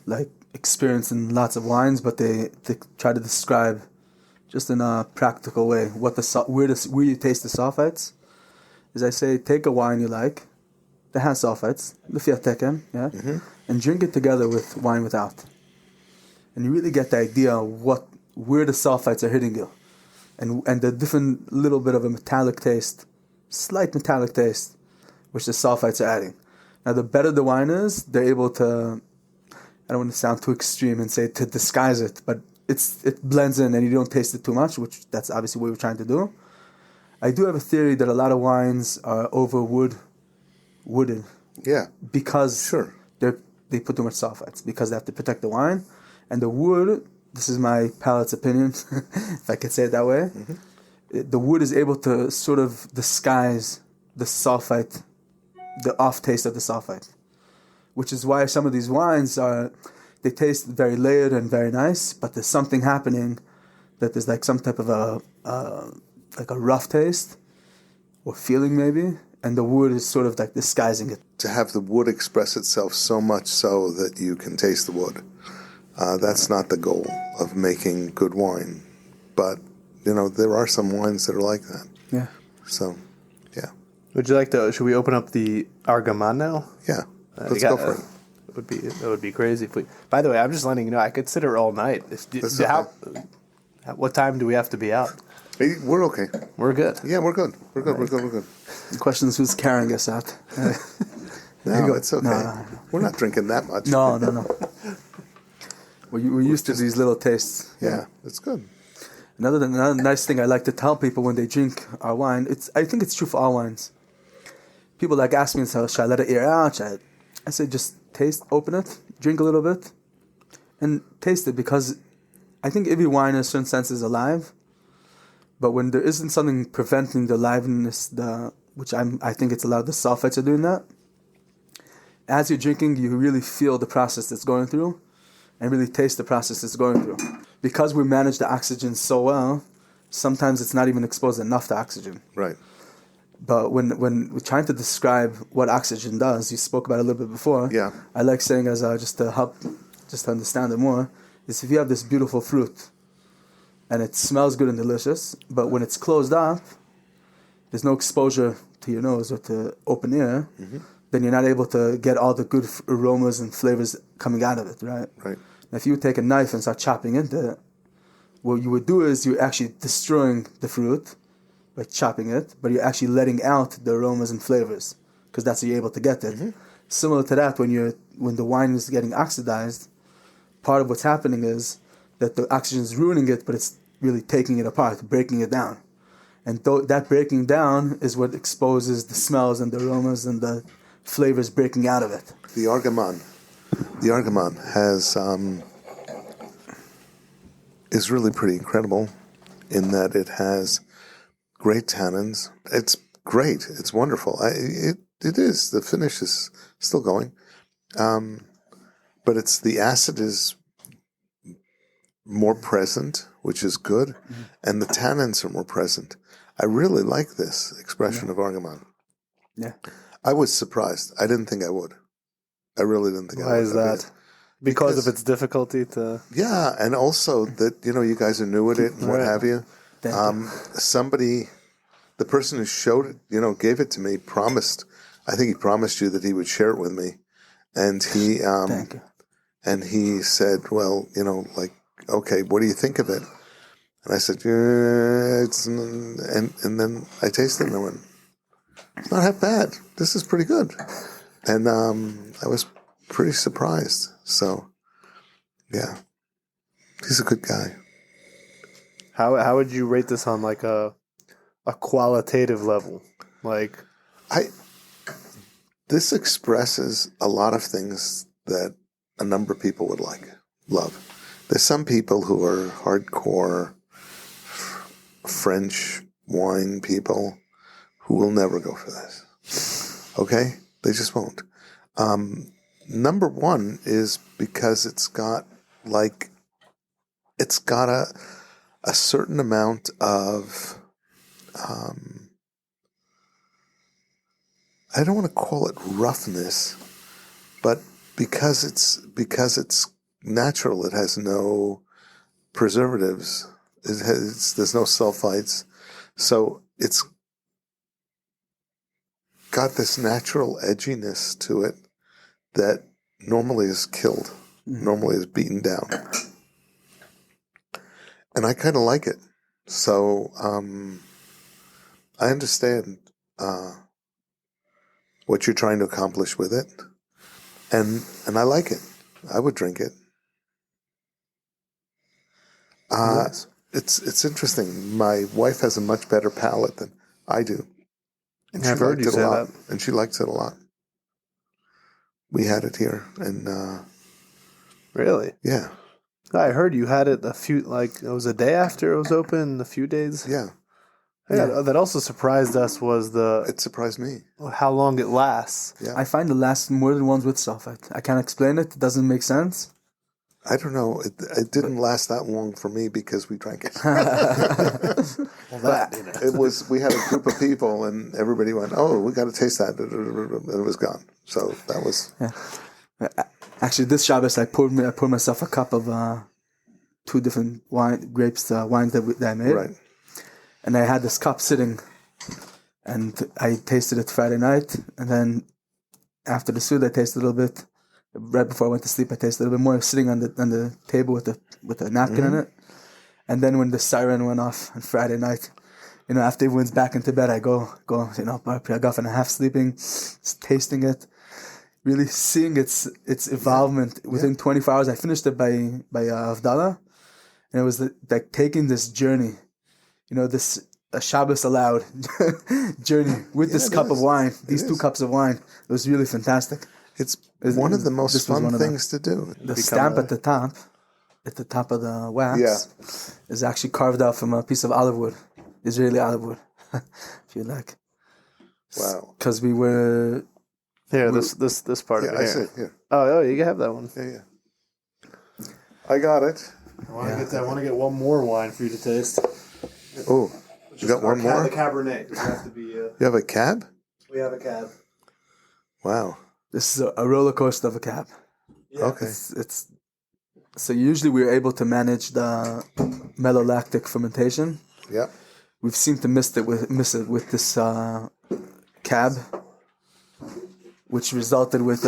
experienced in lots of wines, but they try to describe just in a practical way where you taste the sulfites, is I say, take a wine you like that has sulfites, and drink it together with wine without. And you really get the idea of where the sulfites are hitting you. And the different little bit of a slight metallic taste, which the sulfites are adding. Now, the better the wine is, they're able to, I don't want to sound too extreme and say to disguise it, but it blends in and you don't taste it too much, which that's obviously what we're trying to do. I do have a theory that a lot of wines are wooded. Yeah. Because they put too much sulfites, because they have to protect the wine. And the wood, this is my palate's opinion, if I could say it that way, the wood is able to sort of disguise the sulfite, the off taste of the sulfite. Which is why some of these wines they taste very layered and very nice, but there's something happening that there's some type of a rough taste or feeling maybe, and the wood is sort of disguising it. To have the wood express itself so much so that you can taste the wood, that's not the goal of making good wine. But, there are some wines that are like that. Yeah. So, yeah. Would you like should we open up the Argaman now? Yeah. Let's go for it. That would be crazy if we. By the way, I'm just letting you know I could sit here all night. What time do we have to be out? Hey, we're okay. We're good. Yeah, we're good. We're good. Right. We're good. The question is, who's carrying us out? No, it's okay. No. We're not drinking that much. No. We're used to these little tastes. Yeah, it's good. Another nice thing I like to tell people when they drink our wine, I think it's true for all wines. People ask me, so should I let it air out? I say just taste, open it, drink a little bit, and taste it, because I think every wine in a certain sense is alive, but when there isn't something preventing the liveliness, I think it's allowed, the sulfites are doing that. As you're drinking, you really feel the process that's going through, and really taste the process it's going through. Because we manage the oxygen so well, sometimes it's not even exposed enough to oxygen. Right. But when we're trying to describe what oxygen does, you spoke about it a little bit before. Yeah. I like saying, as just to help, just to understand it more, is if you have this beautiful fruit, and it smells good and delicious, but when it's closed up, there's no exposure to your nose or to open air, then you're not able to get all the good aromas and flavors coming out of it, right? Right. Now, if you take a knife and start chopping into it, what you would do is you're actually destroying the fruit by chopping it, but you're actually letting out the aromas and flavors because that's how you're able to get it. Similar to that, when the wine is getting oxidized, part of what's happening is that the oxygen is ruining it, but it's really taking it apart, breaking it down. And that breaking down is what exposes the smells and the aromas and the flavors breaking out of it. The Argaman has is really pretty incredible in that it has great tannins. It's great. It's wonderful. It is. The finish is still going, but it's the acid is more present, which is good, and the tannins are more present. I really like this expression of Argaman. Yeah. I was surprised. I didn't think I would. I really didn't think I would. Why is that? Because of its difficulty to... Yeah, and also that, you guys are new at it and what have you. Somebody, the person who showed it, gave it to me, I think he promised you that he would share it with me. And he, Thank you. And he said, well, okay, what do you think of it? And I said, and then I tasted it and I went, it's not half bad. This is pretty good. And I was pretty surprised. So, yeah, he's a good guy. How would you rate this on like a qualitative level? Like, this expresses a lot of things that a number of people would love. There's some people who are hardcore French wine people who will never go for this. Okay? They just won't. Number one is because it's got a certain amount of, I don't want to call it roughness, but because it's natural, it has no preservatives. There's no sulfites. So it's got this natural edginess to it that normally is killed, normally is beaten down. And I kind of like it. So I understand what you're trying to accomplish with it. And I like it. I would drink it. Nice. It's interesting. My wife has a much better palate than I do. And I've heard you say that. And she likes it a lot. We had it here, and Really? yeah. I heard you had it it was a day after it was open, a few days. Yeah. Yeah. That also surprised us was It surprised me. how long it lasts. Yeah. I find it lasts more than ones with sulfite. I can't explain it. It doesn't make sense. I don't know. It didn't last that long for me because we drank it. We had a group of people, and everybody went, "Oh, we got to taste that," and it was gone. So that was. Yeah. Actually, this Shabbos I poured myself a cup of 2 different wines that I made. Right. And I had this cup sitting, and I tasted it Friday night, and then after the Suda I tasted a little bit. Right before I went to sleep, I tasted a little bit more, sitting on the table with a napkin in it. And then when the siren went off on Friday night, after everyone's back into bed, I go, I got and a half sleeping, tasting it, really seeing its evolvement within 24 hours. I finished it by Avdallah, and it was like taking this journey, this a Shabbos allowed journey with this cup of wine, these 2 cups of wine. It was really fantastic. It's one of the most fun things to do. The stamp at the top at the top of the wax is actually carved out from a piece of olive wood, Israeli olive wood, if you like. Wow. Because we were... Here, this part of it. I Here. see it. Yeah. Oh, you can have that one. Yeah. I got it. I want to get one more wine for you to taste. Oh, you got one more? The Cabernet. It has to be. You have a cab? We have a cab. Wow. This is a roller coaster of a cab. Yeah. Okay. It's so usually we're able to manage the malolactic fermentation. Yeah. We've seemed to miss it with this cab, which resulted with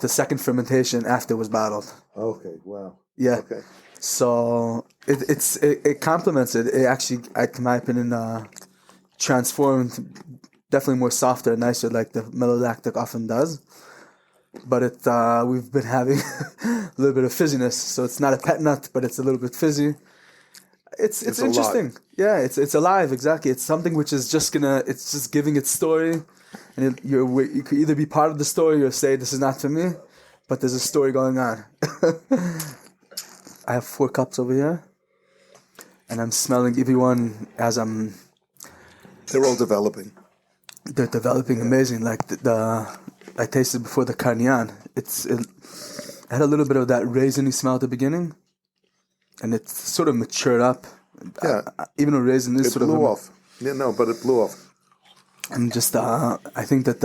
the second fermentation after it was bottled. Okay. Wow. Yeah. Okay. So it complements it. It actually, in my opinion, transformed definitely more softer and nicer, like the malolactic often does. But we've been having a little bit of fizziness, so it's not a pet nut, but it's a little bit fizzy. It's interesting. Alive. Yeah, it's alive, exactly. It's something which is just giving its story, and you could either be part of the story or say this is not for me, but there's a story going on. I have 4 cups over here, and I'm smelling everyone as They're all developing. they're developing amazing. Like I tasted before the Carignan. It had a little bit of that raisiny smell at the beginning, and it sort of matured up. Yeah. Even a raisin is It sort of blew off. Yeah, no, but it blew off. And just I think that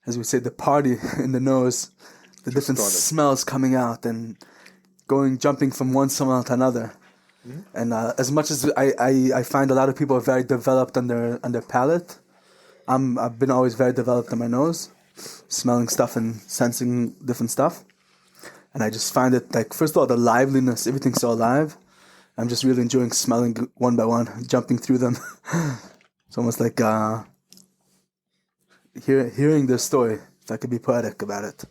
as we say, the party in the nose, the different started. smells coming out and jumping from one smell to another. Mm-hmm. And as much as I find a lot of people are very developed on their palate, I've been always very developed on my nose, smelling stuff and sensing different stuff. And I just find it, like, first of all, the liveliness, everything's so alive. I'm just really enjoying smelling one by one, jumping through them. It's almost like hearing their story, if I could be poetic about it.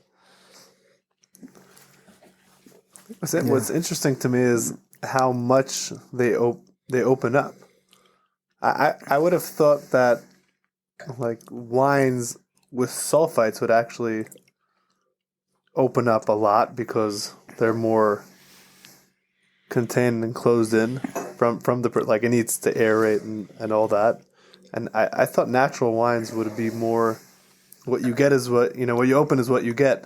What's interesting to me is how much they open up. I would have thought that like wines with sulfites would actually open up a lot because they're more contained and closed in from the, like, it needs to aerate and all that. And I thought natural wines would be more, what you get is what you open is what you get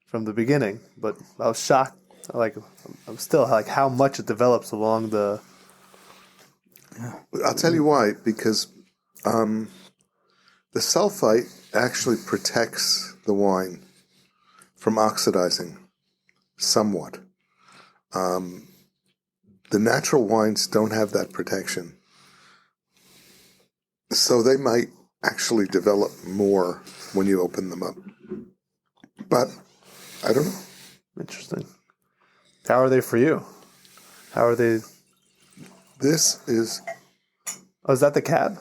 from the beginning. But I was shocked. Like, I'm still like how much it develops along the. Yeah. I'll tell you why. Because the sulfite actually protects the wine from oxidizing somewhat. The natural wines don't have that protection. So they might actually develop more when you open them up. But I don't know. Interesting. How are they for you? How are they? This is... Oh, is that the cab?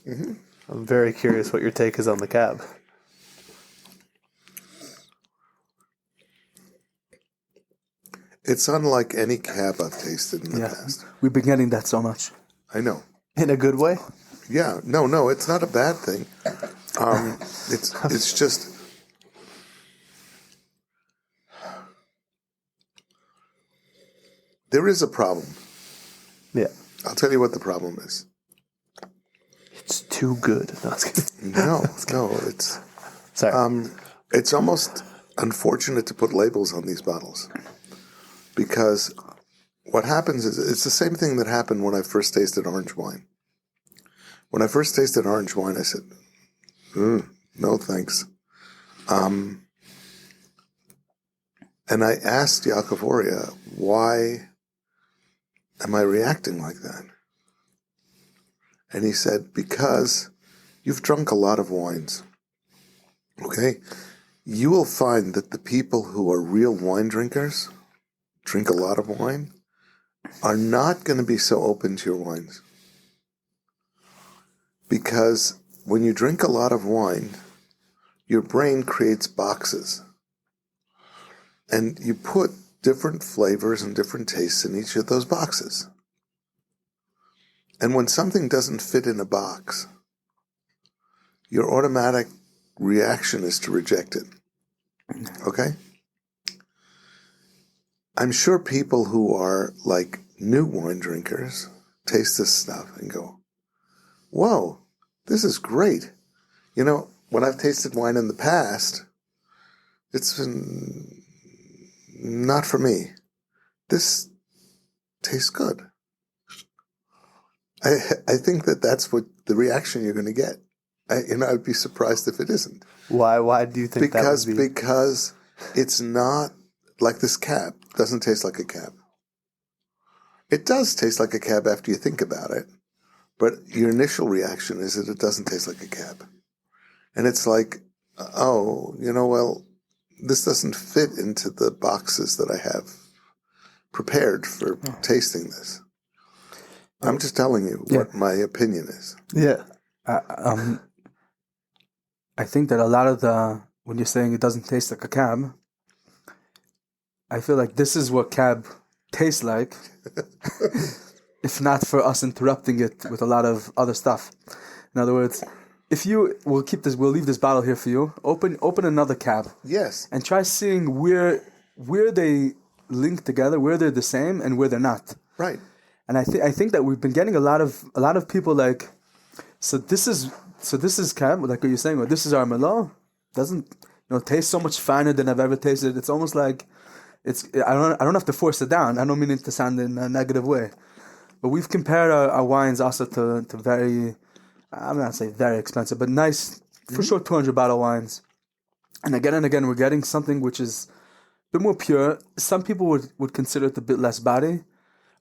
Mm-hmm. I'm very curious what your take is on the cab. It's unlike any cab I've tasted in the past. We've been getting that so much. I know. In a good way? Yeah. No, it's not a bad thing. It's just... There is a problem. Yeah. I'll tell you what the problem is. It's too good. No, I was kidding. No, it's... Sorry. It's almost unfortunate to put labels on these bottles. Because what happens is, it's the same thing that happened when I first tasted orange wine. When I first tasted orange wine, I said, no thanks. And I asked Yaakov, why am I reacting like that? And he said, because you've drunk a lot of wines. Okay? You will find that the people who are real wine drinkers, drink a lot of wine, are not going to be so open to your wines. Because when you drink a lot of wine, your brain creates boxes. And you put different flavors and different tastes in each of those boxes. And when something doesn't fit in a box, your automatic reaction is to reject it. Okay? I'm sure people who are like new wine drinkers taste this stuff and go, whoa, this is great. You know, when I've tasted wine in the past, it's been not for me. This tastes good. I think that's what the reaction you're going to get. I'd be surprised if it isn't. Why do you think that would be? Because it's not like this cab. Doesn't taste like a cab. It does taste like a cab after you think about it, but your initial reaction is that it doesn't taste like a cab. And it's like, oh, well, this doesn't fit into the boxes that I have prepared for tasting this. I'm just telling you what my opinion is. Yeah. I think that a lot of when you're saying it doesn't taste like a cab, I feel like this is what cab tastes like, if not for us interrupting it with a lot of other stuff. In other words, we'll leave this bottle here for you. Open another cab. Yes. And try seeing where they link together, where they're the same and where they're not. Right. And I think that we've been getting a lot of people like, so this is cab, like what you're saying, or this is our Merlot. Doesn't taste so much finer than I've ever tasted. It's almost like I don't have to force it down. I don't mean it to sound in a negative way, but we've compared our wines also to very, I'm not saying very expensive, but nice, for sure, 200 bottle wines. And again, we're getting something which is a bit more pure. Some people would consider it a bit less body.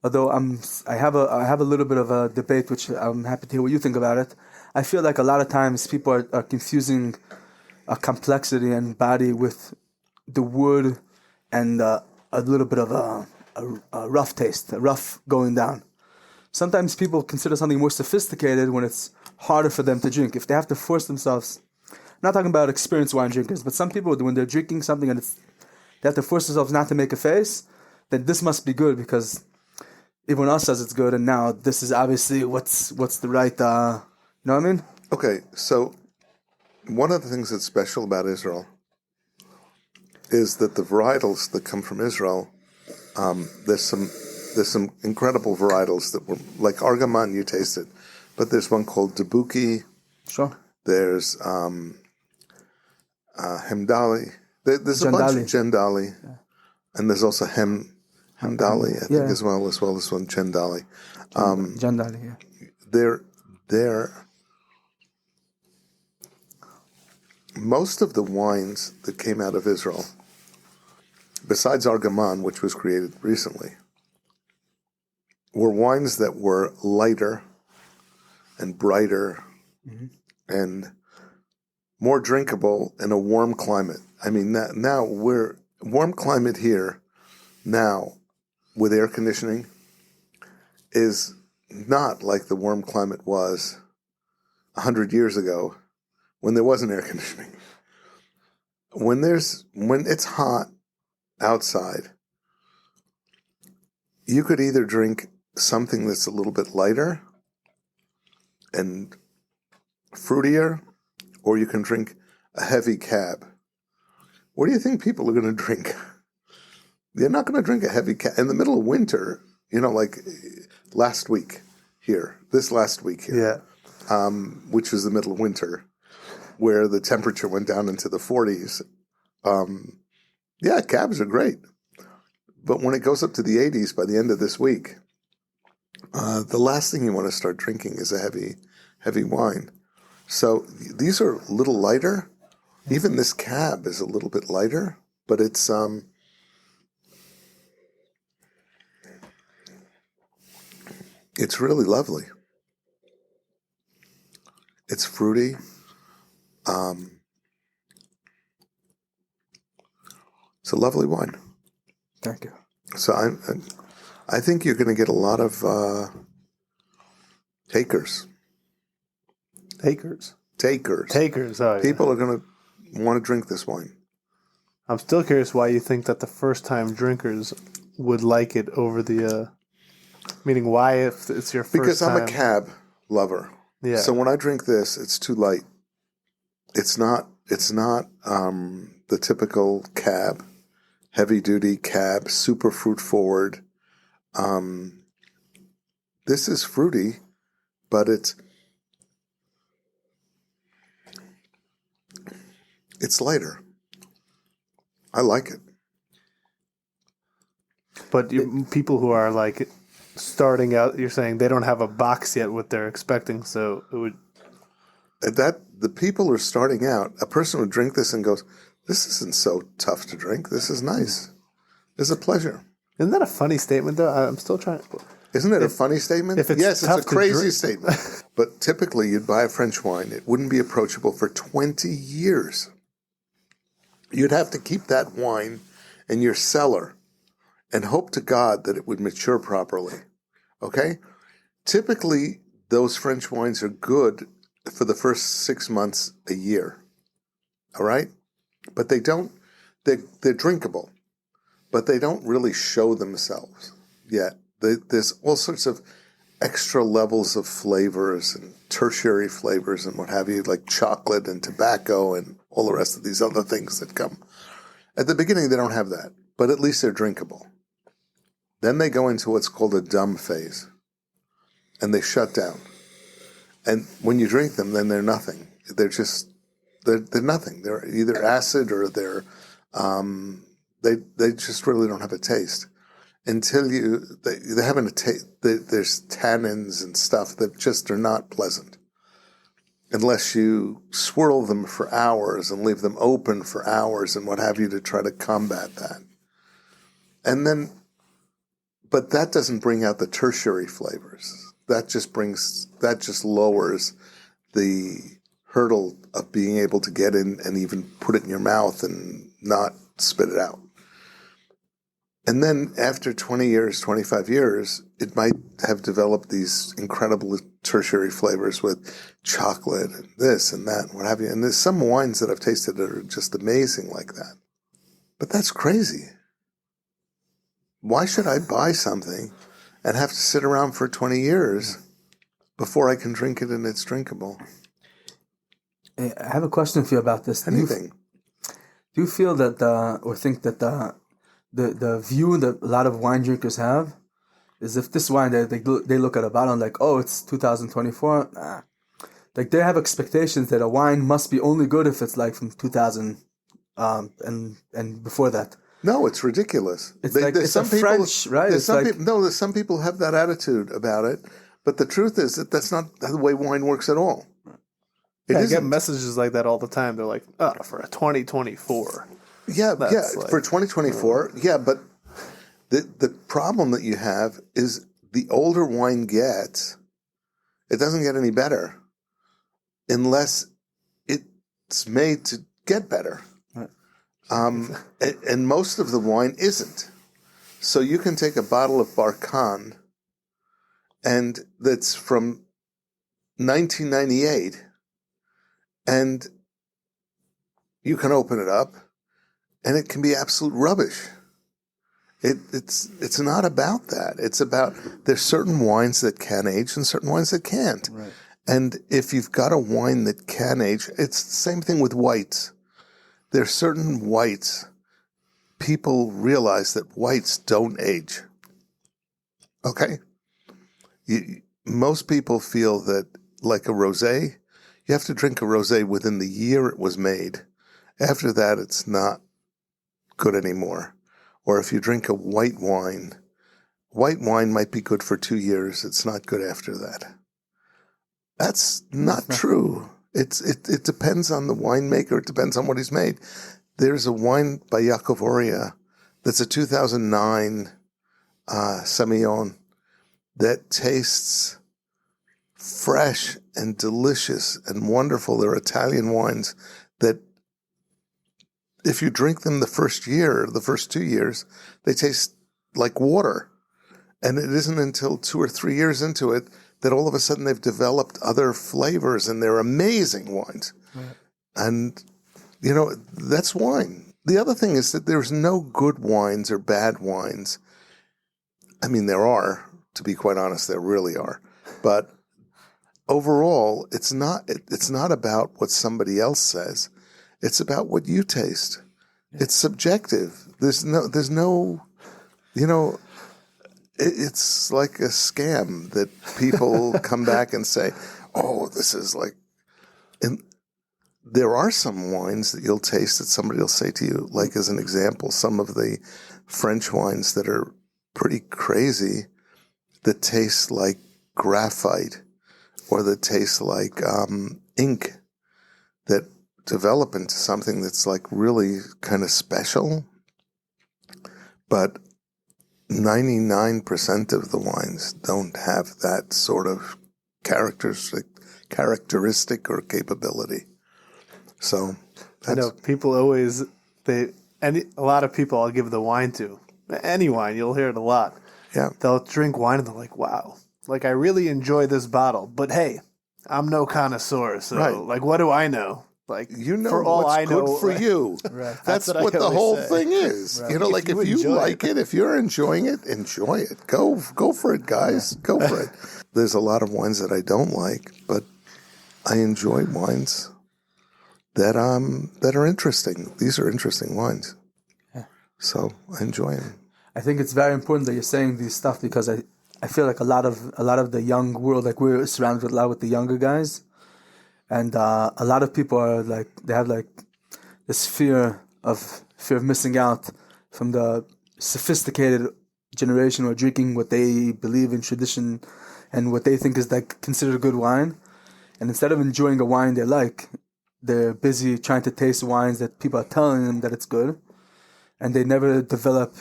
Although I have a little bit of a debate, which I'm happy to hear what you think about it. I feel like a lot of times people are confusing complexity and body with the wood and a little bit of a rough taste, a rough going down. Sometimes people consider something more sophisticated when it's harder for them to drink. If they have to force themselves, I'm not talking about experienced wine drinkers, but some people, when they're drinking something and they have to force themselves not to make a face, then this must be good because everyone else says it's good, and now this is obviously what's the right, you know what I mean? Okay, so one of the things that's special about Israel is that the varietals that come from Israel, there's some incredible varietals that were, like Argaman, you tasted, but there's one called Debuki. Sure. There's Hemdali. There's a bunch of Gendali, and there's also Hemdali, I think, as well as one Gendali. Gendali, yeah. They're most of the wines that came out of Israel, besides Argaman, which was created recently, were wines that were lighter and brighter and more drinkable in a warm climate. I mean, now we're warm climate here now with air conditioning is not like the warm climate was 100 years ago when there wasn't air conditioning. When it's hot outside, you could either drink something that's a little bit lighter and fruitier, or you can drink a heavy cab. What do you think people are going to drink? They're not going to drink a heavy cab in the middle of winter, like this last week here, which was the middle of winter, where the temperature went down into the 40s. Cabs are great. But when it goes up to the 80s by the end of this week, the last thing you want to start drinking is a heavy wine. So these are a little lighter. Even this cab is a little bit lighter, but it's really lovely. It's fruity. It's a lovely wine. Thank you. So I think you're going to get a lot of takers. Takers. Oh, yeah. People are going to want to drink this wine. I'm still curious why you think that the first-time drinkers would like it over the... meaning why, if it's your first time... Because I'm a cab lover. Yeah. So when I drink this, it's too light. It's not the typical cab, heavy-duty cab, super fruit-forward. This is fruity, but it's lighter. I like it. But people who are like starting out, you're saying they don't have a box yet what they're expecting, so it would. The people who are starting out, a person would drink this and goes, "This isn't so tough to drink. This is nice. It's a pleasure." Isn't that a funny statement, though? I'm still trying. Isn't it a funny statement? Yes, it's a crazy statement. But typically, you'd buy a French wine. It wouldn't be approachable for 20 years. You'd have to keep that wine in your cellar and hope to God that it would mature properly. Okay? Typically, those French wines are good for the first 6 months, a year. All right? But they're drinkable, but they don't really show themselves yet. There's all sorts of extra levels of flavors and tertiary flavors and what have you, like chocolate and tobacco and all the rest of these other things that come. At the beginning, they don't have that, but at least they're drinkable. Then they go into what's called a dumb phase, and they shut down. And when you drink them, then they're nothing. They're nothing. They're either acid or they just really don't have a taste. Until they haven't a taste. There's tannins and stuff that just are not pleasant. Unless you swirl them for hours and leave them open for hours and what have you to try to combat that. But that doesn't bring out the tertiary flavors. That just lowers the hurdle of being able to get in and even put it in your mouth and not spit it out. And then after 20 years, 25 years, it might have developed these incredible tertiary flavors with chocolate and this and that and what have you. And there's some wines that I've tasted that are just amazing like that. But that's crazy. Why should I buy something and have to sit around for 20 years before I can drink it and it's drinkable? I have a question for you about this. Anything. Do you feel that or think that the view that a lot of wine drinkers have is if this wine, they look at a bottle and like, oh, it's 2024. Nah. Like they have expectations that a wine must be only good if it's like from 2000 and before that. No, it's ridiculous. It's French, right? There's some people have that attitude about it, but the truth is that that's not the way wine works at all. I get messages like that all the time. They're like, oh, for a 2024. For 2024, but the problem that you have is the older wine gets, it doesn't get any better unless it's made to get better. Right. And most of the wine isn't. So you can take a bottle of Barkan and that's from 1998 and you can open it up and it can be absolute rubbish. It's not about that. It's about there's certain wines that can age and certain wines that can't. Right. And if you've got a wine that can age, it's the same thing with whites. There's certain whites. People realize that whites don't age. Okay? Most people feel that like a rosé, you have to drink a rosé within the year it was made. After that, it's not good anymore. Or if you drink a white wine might be good for 2 years. It's not good after that. That's not true. It depends on the winemaker. It depends on what he's made. There's a wine by Yaakov that's a 2009 Semillon that tastes fresh and delicious and wonderful. They're Italian wines that if you drink them the first 2 years, they taste like water. And it isn't until 2 or 3 years into it that all of a sudden they've developed other flavors and they're amazing wines. Right. And, that's wine. The other thing is that there's no good wines or bad wines. I mean, there are, to be quite honest, there really are. But overall, it's not about what somebody else says. It's about what you taste. It's subjective. There's no, it's like a scam that people come back and say, oh, this is like, and there are some wines that you'll taste that somebody will say to you, like as an example, some of the French wines that are pretty crazy that taste like graphite or that taste like ink that develop into something that's like really kind of special. But 99% of the wines don't have that sort of characteristic or capability. So I know people always a lot of people I'll give the wine to. Any wine, you'll hear it a lot. Yeah. They'll drink wine and they're like, wow, like I really enjoy this bottle, but hey, I'm no connoisseur, so Right. like what do I know? Like for all what's good for you. Right. That's what I what the always whole say. thing is. Right. Like if you enjoy like it, if you're enjoying it, enjoy it. Go for it, guys. Go for it. There's a lot of wines that I don't like, but I enjoy wines that are interesting. These are interesting wines. Yeah. So I enjoy them. I think it's very important that you're saying these stuff because I feel like a lot of the young world, like we're surrounded with a lot with the younger guys, and a lot of people are like they have like this fear of missing out from the sophisticated generation who are drinking what they believe in tradition and what they think is like considered good wine, and instead of enjoying a wine they like, they're busy trying to taste wines that people are telling them that it's good, and they never develop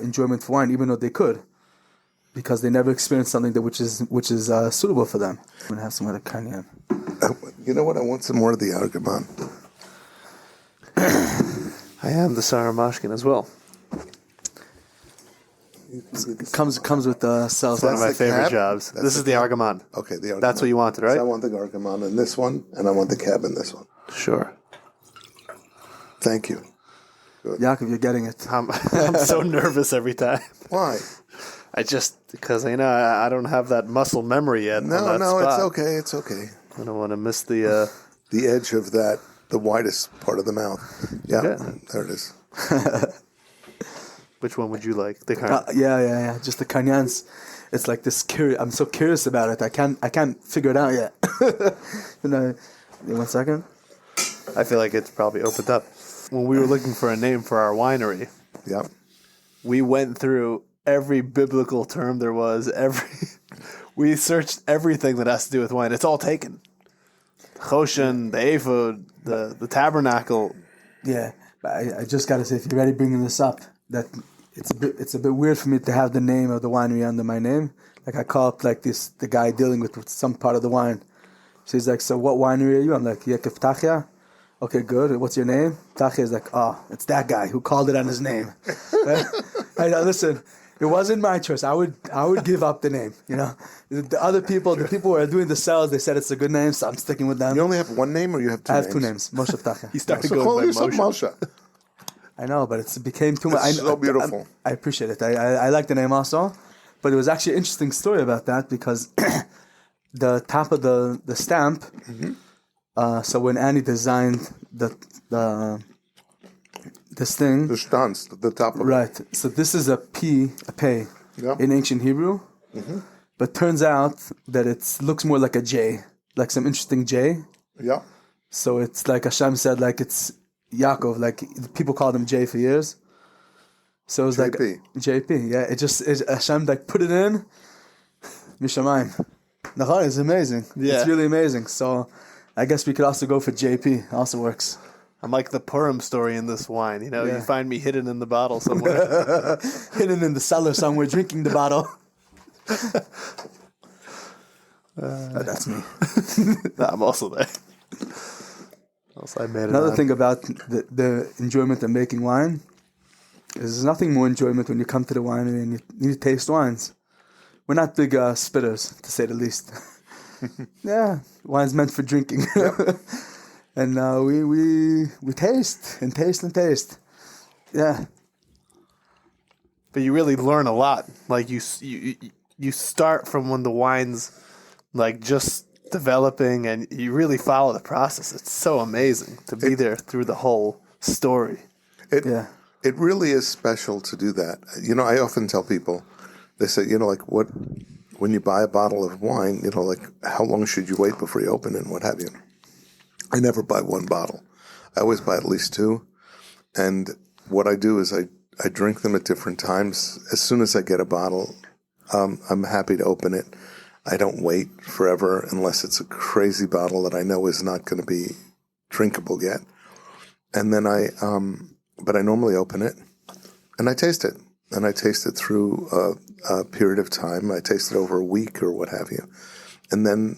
enjoyment for wine, even though they could, because they never experienced something that which is suitable for them. I'm gonna have some other cognac. You know what? I want some more of the Argaman. I am the Sarah Mashkin as well. It comes with cells. It's one of my That's the favorite cab? jobs. That's This the is the Argaman. Okay, the Argaman. That's what you wanted, right? So I want the Argaman in this one, and I want the cab in this one. Sure. Thank you. Yaakov, you're getting it. I'm so nervous every time. Why? Because I don't have that muscle memory yet. on that No, spot. it's okay. It's okay. I don't want to miss the. The edge of that, the widest part of the mouth. Yeah, Okay. there it is. Which one would you like? The kind. Yeah. Just the cagnans. It's like this curious. I'm so curious about it. I can't figure it out yet. One second. I feel like it's probably opened up. When we were looking for a name for our winery, Yeah. we went through every biblical term there was. We searched everything that has to do with wine. It's all taken. Kosher, the ephod, the tabernacle. Yeah, but I just gotta say, if you're already bringing this up, that it's a bit weird for me to have the name of the winery under my name. Like I call up like the guy dealing with some part of the wine. So he's like, so what winery are you? I'm like, Petachya. Okay, good. What's your name? Petachya is like, oh, it's that guy who called it on his name. Listen, it wasn't my choice. I would give up the name. The other people, the people who are doing the sales, they said it's a good name, so I'm sticking with them. You only have one name, or you have two I names? have two names. Moshe Petachya. He started So going call by yourself Moshe. Moshe. I know, but it became too much. It's so beautiful. I appreciate it. I like the name also, but it was actually an interesting story about that because the top of the stamp. Mm-hmm. So when Annie designed this thing, The stance, the top of it. right? So this is a pay Yeah. in ancient Hebrew, but turns out that it looks more like a J, like some interesting J. Yeah. So it's like Hashem said, like it's Yaakov, like people called him J for years. So it was like JP, yeah. Hashem like put it in. Mishamayim. Nachar is amazing. Yeah. It's really amazing. So I guess we could also go for JP. Also works. I'm like the Purim story in this wine. You find me hidden in the bottle somewhere. Hidden in the cellar somewhere, drinking the bottle. That's me. I'm also there. Also, I made it. Another thing about the enjoyment of making wine is there's nothing more enjoyment when you come to the winery and you taste wines. We're not big spitters, to say the least. Yeah, wine's meant for drinking. And we taste and taste and taste. Yeah. But you really learn a lot. Like you start from when the wine's like just developing, and you really follow the process. It's so amazing to be there through the whole story. It really is special to do that. I often tell people, they say, when you buy a bottle of wine, how long should you wait before you open it and what have you? I never buy one bottle. I always buy at least two. And what I do is I drink them at different times. As soon as I get a bottle, I'm happy to open it. I don't wait forever unless it's a crazy bottle that I know is not going to be drinkable yet. And then but I normally open it and I taste it. And I taste it through a period of time. I taste it over a week or what have you. And then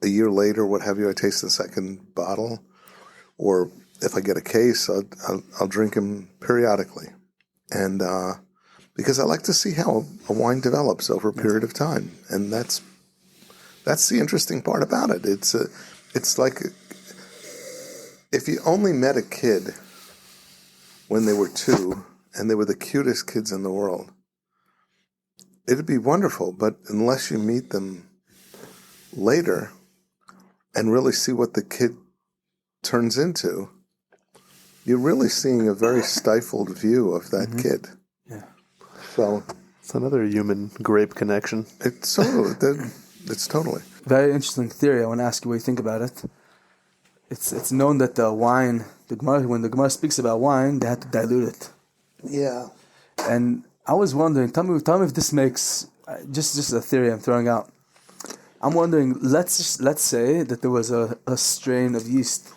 a year later, what have you, I taste the second bottle. Or if I get a case, I'll drink them periodically. And because I like to see how a wine develops over a period of time. And that's the interesting part about it. It's like if you only met a kid when they were 2 and they were the cutest kids in the world, it'd be wonderful. But unless you meet them later and really see what the kid turns into, you're really seeing a very stifled view of that kid. Yeah. So it's another human grape connection. It's totally. Very interesting theory. I want to ask you what you think about it. It's known that the wine, when the Gemara speaks about wine, they had to dilute it. Yeah. And I was wondering, tell me if this makes, just a theory I'm throwing out. I'm wondering, let's say that there was a strain of yeast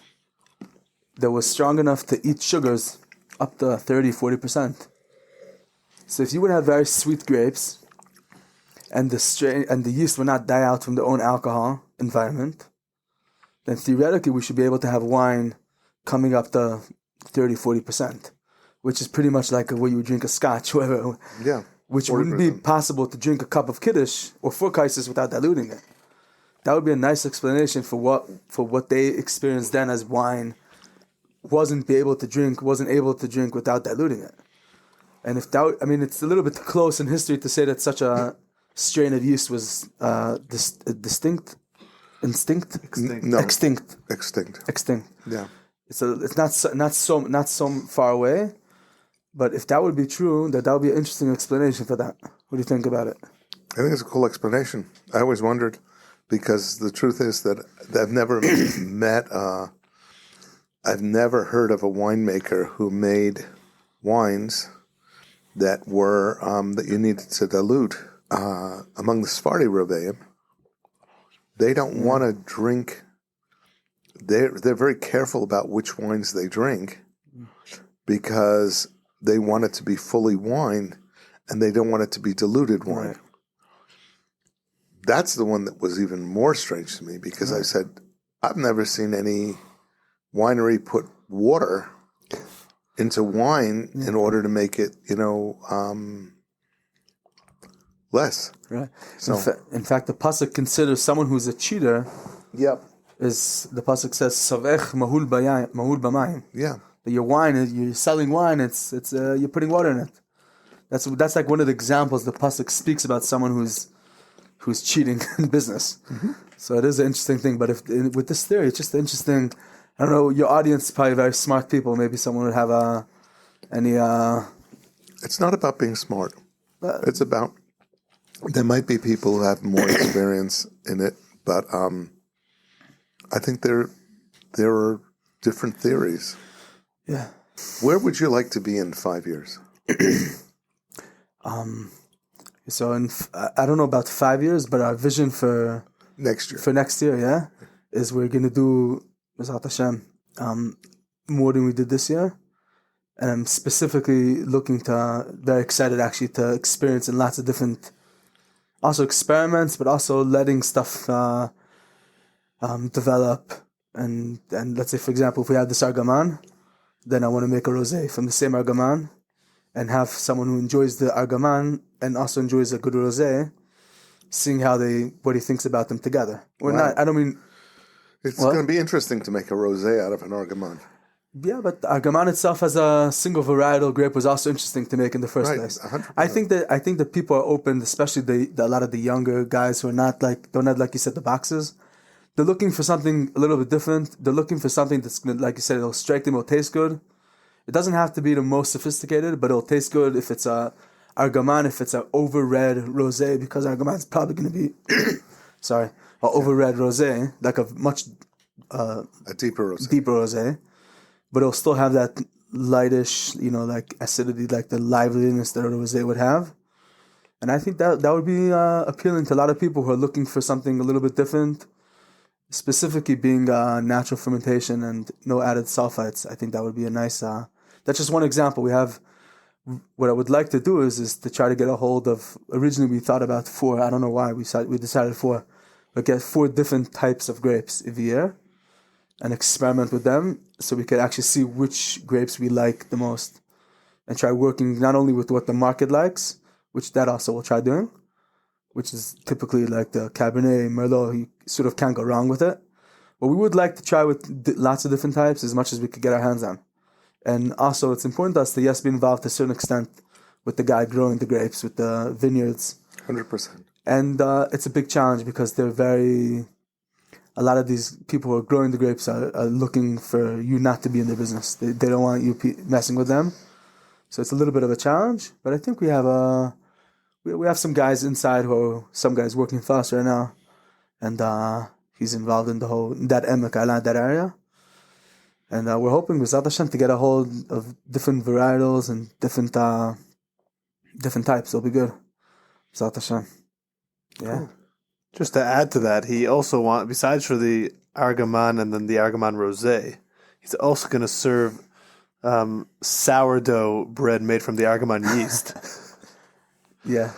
that was strong enough to eat sugars up to 30-40%. So if you would have very sweet grapes and the yeast would not die out from their own alcohol environment, then theoretically we should be able to have wine coming up to 30-40%, which is pretty much like what you would drink a scotch, whatever. Yeah. Which wouldn't be possible to drink a cup of kiddush or 4 kaises without diluting it. That would be a nice explanation for what they experienced then as wine wasn't able to drink without diluting it. And if that, it's a little bit close in history to say that such a strain of yeast was extinct. Yeah. It's not so far away, but if that would be true, that would be an interesting explanation for that. What do you think about it? I think it's a cool explanation. I always wondered, because the truth is that I've never I've never heard of a winemaker who made wines that were that you needed to dilute. Among the Sephardi Rebbeim, they don't want to drink. They're very careful about which wines they drink because they want it to be fully wine and they don't want it to be diluted wine. Right. That's the one that was even more strange to me because I said, I've never seen any winery put water into wine in order to make it, less. Right. So, in fact, the pasuk considers someone who's a cheater. Yep. Is the pasuk says savech mahul b'mayim. Yeah. That your wine, you're selling wine. It's you're putting water in it. That's like one of the examples the pasuk speaks about someone who's cheating in business. Mm-hmm. So it is an interesting thing. But with this theory, it's just interesting. I don't know. Your audience is probably very smart people. Maybe someone would have any. It's not about being smart. It's about. There might be people who have more experience in it, but I think there are different theories. Yeah. Where would you like to be in 5 years? So I don't know about 5 years, but our vision for next year. For next year, yeah, is we're gonna do B'ezrat Hashem more than we did this year, and I'm specifically very excited actually to experience in lots of different, also experiments, but also letting stuff develop. And let's say, for example, if we have this Argaman, then I want to make a rosé from the same Argaman, and have someone who enjoys the Argaman and also enjoys a good rosé, seeing what he thinks about them together. Or not. I don't mean. It's going to be interesting to make a rosé out of an Argaman. Yeah, but the Argaman itself as a single varietal grape was also interesting to make in the first place. 100%. I think that people are open, especially a lot of the younger guys who are don't have, like you said, the boxes. They're looking for something a little bit different. They're looking for something that's going to, like you said, it'll strike them, it'll taste good. It doesn't have to be the most sophisticated, but it'll taste good if it's a Argaman, if it's an over red rosé, because Argaman's probably going to be, an over red rosé, like a much a deeper rosé. Deeper rosé, but it'll still have that lightish, like acidity, like the liveliness that a rosé would have. And I think that would be appealing to a lot of people who are looking for something a little bit different, specifically being natural fermentation and no added sulfites. I think that would be a nice, that's just one example. We have, what I would like to do is to try to get a hold of, originally we thought about 4, I don't know why we decided 4, but get 4 different types of grapes every year and experiment with them so we could actually see which grapes we like the most and try working not only with what the market likes, which that also we'll try doing, which is typically like the Cabernet, Merlot, you sort of can't go wrong with it. But we would like to try with lots of different types as much as we could get our hands on. And also it's important to us to, be involved to a certain extent with the guy growing the grapes, with the vineyards. 100%. And it's a big challenge because a lot of these people who are growing the grapes are looking for you not to be in their business. They don't want you messing with them. So it's a little bit of a challenge, but I think we have some guys inside some guys working for us right now, and he's involved in that Emek Island, that area, and we're hoping with Zat Hashem to get a hold of different varietals and different types. It'll be good, Zat Hashem. Yeah. Cool. Just to add to that, he also besides for the Argaman and then the Argaman Rosé, he's also going to serve sourdough bread made from the Argaman yeast. Yeah.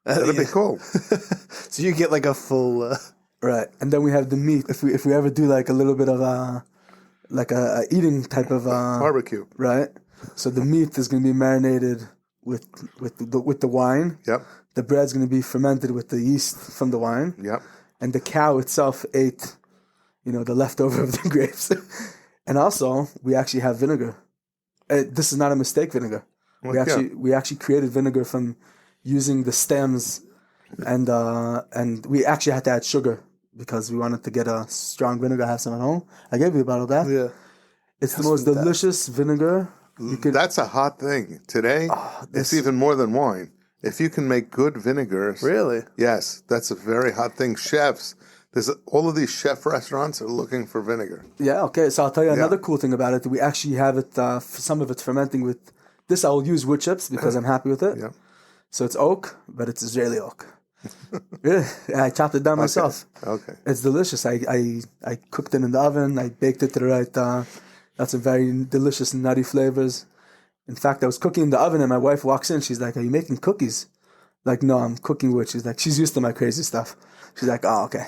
That'd be cool. So you get like a full... Right. And then we have the meat. If we ever do like a little bit of a eating type of... barbecue. Right. So the meat is going to be marinated with the wine. Yep. The bread's going to be fermented with the yeast from the wine. Yep. And the cow itself ate, the leftover of the grapes. And also, we actually have vinegar. This is not a mistake vinegar. We actually created vinegar from using the stems, and we actually had to add sugar because we wanted to get a strong vinegar. I have some at home. I gave you a bottle of that. Yeah. It's the most delicious vinegar. That's a hot thing. Today, it's even more than wine. If you can make good vinegars... Really? Yes, that's a very hot thing. Chefs, all of these chef restaurants are looking for vinegar. Yeah, okay. So I'll tell you another cool thing about it. We actually have it, some of it fermenting with... This I will use wood chips because I'm happy with it. Yeah. So it's oak, but it's Israeli oak. Really? I chopped it down myself. Okay. It's delicious. I cooked it in the oven. I baked it to the right... That's some very delicious nutty flavors. In fact, I was cooking in the oven and my wife walks in. She's like, "Are you making cookies?" Like, "No, I'm cooking wood." She's like, she's used to my crazy stuff. She's like, "Oh, okay."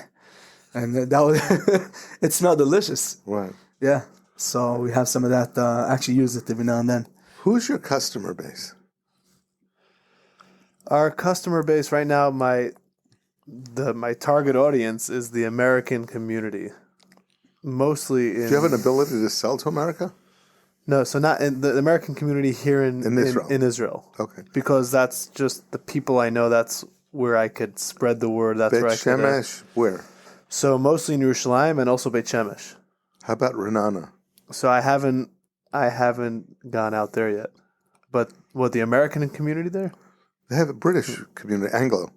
And that was, it smelled delicious. Right. Yeah. So we have some of that, actually use it every now and then. Who's your customer base? Our customer base right now, my target audience is the American community. Mostly in... Do you have an ability to sell to America? No, so not in the American community here in Israel. In Israel. Okay. Because that's just the people I know. That's where I could spread the word. That's Beit where I could... Shemesh, where? So mostly in Yerushalayim and also Beit Shemesh. How about Renana? So I haven't gone out there yet. But the American community there? They have a British community, Anglo.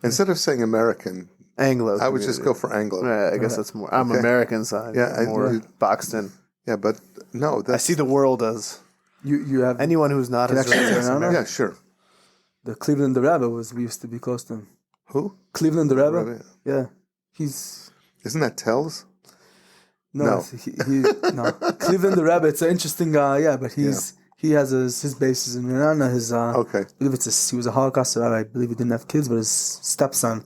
Instead of saying American, Anglo. I would just go for Anglo. Yeah, I guess that's more. I'm American side. Yeah, more boxed in. Yeah, but no, I see the world as you have anyone who's not Israeli. Yeah, sure. The Cleveland the Rebbe we used to be close to him. Who? Cleveland the Rebbe. Yeah, Isn't that Tells? No. No. Cleveland the Rebbe. It's an interesting. But he has his bases in Renana. Okay. I believe he was a Holocaust survivor. I believe he didn't have kids, but his stepson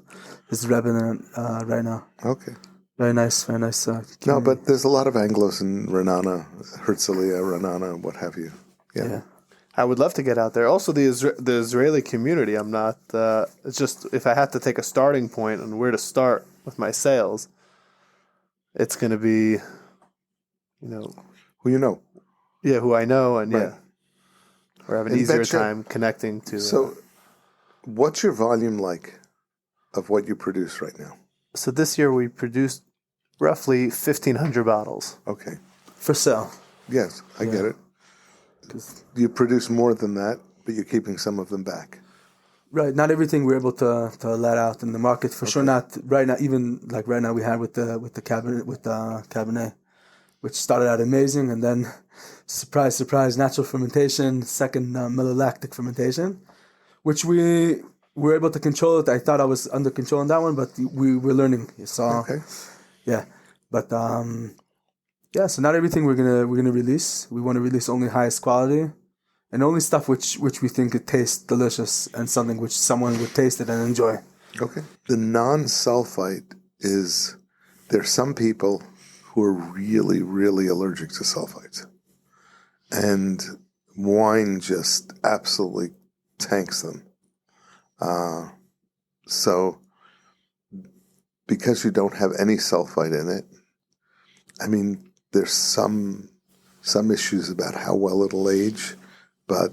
is Rebbe right now. Okay. Very nice. No, but there's a lot of Anglos in Renana, Herzliya, Renana, what have you. Yeah. I would love to get out there. Also, the Israeli community. I'm not. It's just if I had to take a starting point on where to start with my sales, it's going to be, who you know. Yeah, who I know, and right. or have an easier time connecting to. So, what's your volume like of what you produce right now? So this year we produced roughly 1,500 bottles. Okay. For sale. Yes, I get it. you produce more than that, but you're keeping some of them back. Right, not everything we're able to let out in the market for sure. Not right now. Even like right now, we had with the Cabernet, which started out amazing, and then surprise, surprise, natural fermentation, second malolactic fermentation, which we were able to control it. I thought I was under control on that one, but we were learning. So yeah, but yeah. So not everything we're gonna release. We want to release only highest quality. And only stuff which we think it tastes delicious and something which someone would taste it and enjoy. Okay. The non-sulfite is, there's some people who are really, really allergic to sulfites. And wine just absolutely tanks them. So because you don't have any sulfite in it, I mean, there's some issues about how well it'll age, but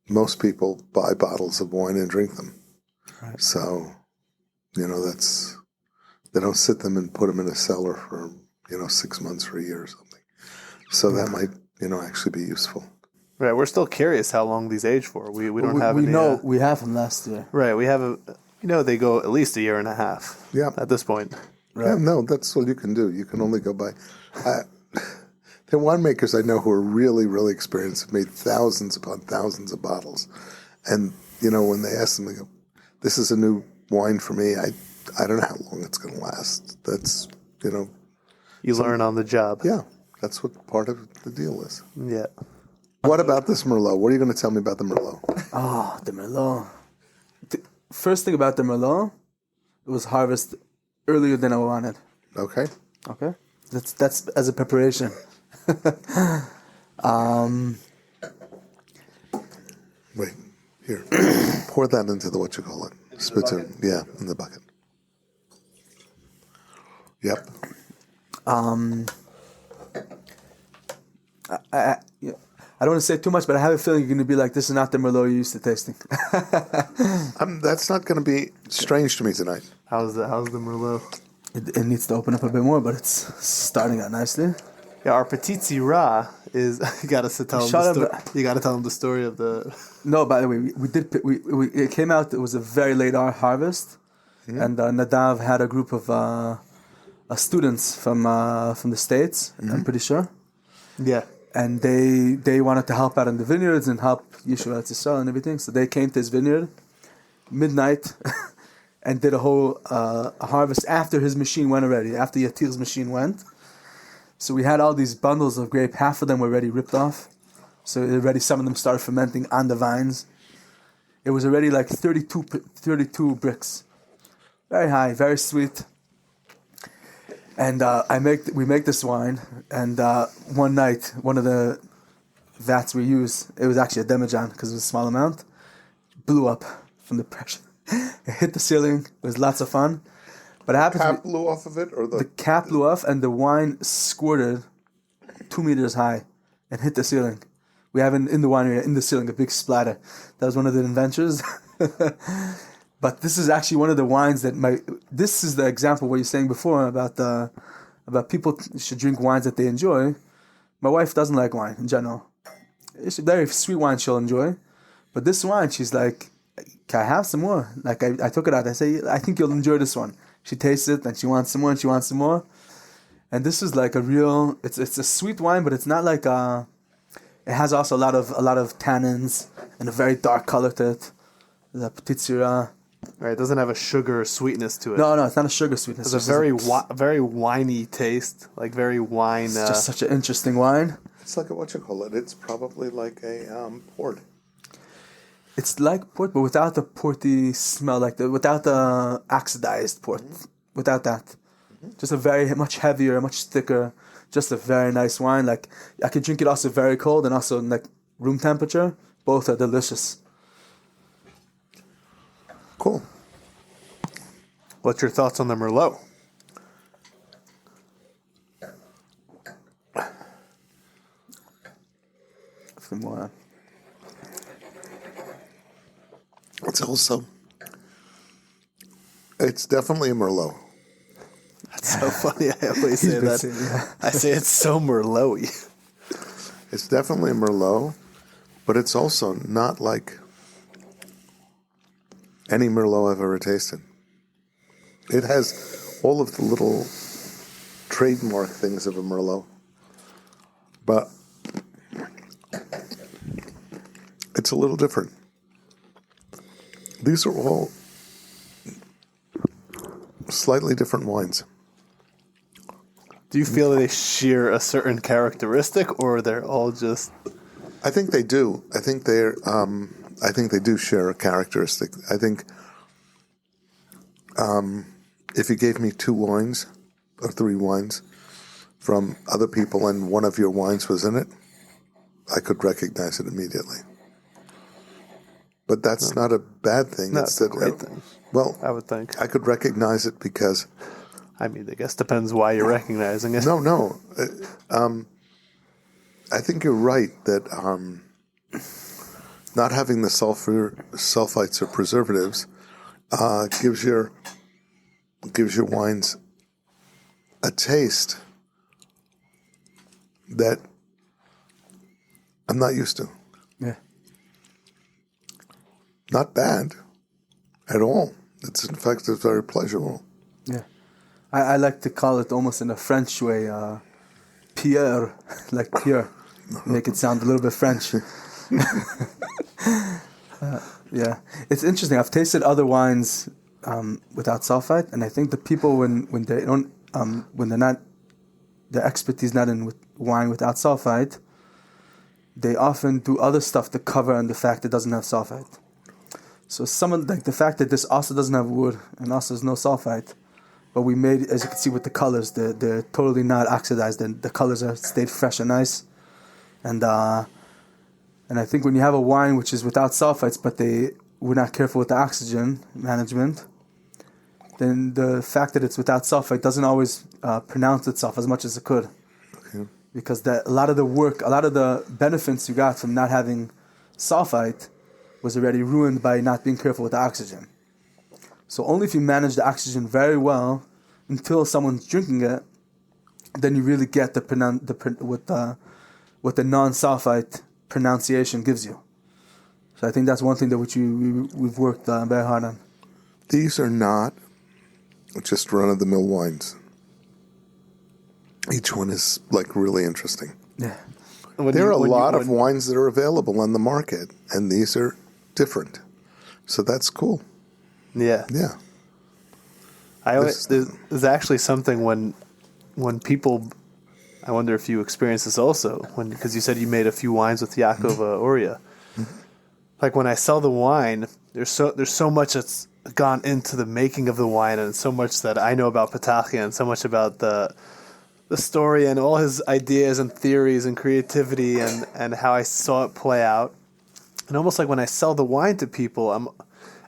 most people buy bottles of wine and drink them. Right. So, they don't sit them and put them in a cellar for, 6 months or a year or something. So that might, actually be useful. Right, we're still curious how long these age for. We don't have we any... know we have them last year. Right, we have they go at least a year and a half. Yeah. At this point. Right. Yeah, no, that's all you can do. You can only go by... The winemakers I know who are really, really experienced have made thousands upon thousands of bottles. And, when they ask them, they go, this is a new wine for me. I don't know how long it's going to last. That's, You learn on the job. Yeah, that's what part of the deal is. Yeah. What about this Merlot? What are you going to tell me about the Merlot? Oh, the Merlot. First thing about the Merlot, it was harvested earlier than I wanted. Okay. Okay. That's as a preparation. Wait, here. Pour that into the spitzer. Yeah, in the bucket. Yep. I don't want to say too much, but I have a feeling you're going to be like, this is not the Merlot you're used to tasting. That's not going to be strange to me tonight. How's the Merlot? It needs to open up a bit more, but it's starting out nicely. Yeah, our Petachia is. You got to tell them. You got to tell them the story of the. No, by the way, we did. It came out. It was a very late harvest, and Nadav had a group of students from the States. I'm pretty sure. Yeah. And they wanted to help out in the vineyards and help Yeshua Yisrael and everything. So they came to his vineyard midnight and did a whole harvest after his machine went already. After Yatir's machine went. So we had all these bundles of grape. Half of them were already ripped off. So already some of them started fermenting on the vines. It was already like 32 bricks. Very high, very sweet. And we make this wine. And one night, one of the vats we used, it was actually a demijohn because it was a small amount, blew up from the pressure. It hit the ceiling. It was lots of fun. But it happened. The cap blew off of it, or the cap blew off, and the wine squirted 2 meters high and hit the ceiling. We have in the winery, in the ceiling, a big splatter. That was one of the adventures. But this is actually one of the wines that this is the example what you're saying before about people should drink wines that they enjoy. My wife doesn't like wine in general. It's a very sweet wine she'll enjoy. But this wine, she's like, can I have some more? Like I took it out. I say, I think you'll enjoy this one. She tastes it and she wants some more and she wants some more. And this is like a real, it's a sweet wine, but it's not like it has also a lot of tannins and a very dark color to it. The Petachia. Right, it doesn't have a sugar sweetness to it. No, it's not a sugar sweetness. It's a very winey taste, like very wine. It's just such an interesting wine. It's like it's probably like a port. It's like port, but without the porty smell, without the oxidized port, without that. Just a very much heavier, much thicker, just a very nice wine. Like I could drink it also very cold and also like room temperature. Both are delicious. Cool. What's your thoughts on the Merlot? Some more. It's definitely a Merlot. That's so funny. I always say that. I say it's so Merlot-y. It's definitely a Merlot. But it's also not like any Merlot I've ever tasted. It has all of the little trademark things of a Merlot, but it's a little different. These are all slightly different wines. Do you feel they share a certain characteristic, or they're all just? I think they do. I think they're. I think they do share a characteristic. I think if you gave me 2 wines or 3 wines from other people, and one of your wines was in it, I could recognize it immediately. But that's not a bad thing. That's a great thing. Well, I would think. I could recognize it because. I mean, I guess depends why you're recognizing it. No. I think you're right that not having the sulfites or preservatives gives your wines a taste that I'm not used to. Yeah. Not bad at all. In fact, it's very pleasurable. Yeah. I like to call it almost in a French way, Pierre, like Pierre. Make it sound a little bit French. Yeah, it's interesting. I've tasted other wines without sulfite, and I think the people when they don't when they're not, their expertise not in wine without sulfite, they often do other stuff to cover on the fact it doesn't have sulfite. So someone like the fact that this also doesn't have wood and also has no sulfite. But we made, as you can see with the colors, they're totally not oxidized, and the colors are stayed fresh and nice. And I think when you have a wine which is without sulfites, but we're not careful with the oxygen management, then the fact that it's without sulfite doesn't always pronounce itself as much as it could. Okay. Because a lot of the benefits you got from not having sulfite was already ruined by not being careful with the oxygen. So only if you manage the oxygen very well until someone's drinking it, then you really get what the non-sulfite pronunciation gives you. So I think that's one thing that we've worked very hard on. These are not just run-of-the-mill wines. Each one is like really interesting. Yeah. There are a lot of wines that are available on the market, and these are different. So that's cool. Yeah. Yeah. There's actually something when people, I wonder if you experience this also, because you said you made a few wines with Yaakov Oria. Mm-hmm. Like when I sell the wine, there's so much that's gone into the making of the wine, and so much that I know about Petachia, and so much about the story and all his ideas and theories and creativity and how I saw it play out. And almost like when I sell the wine to people,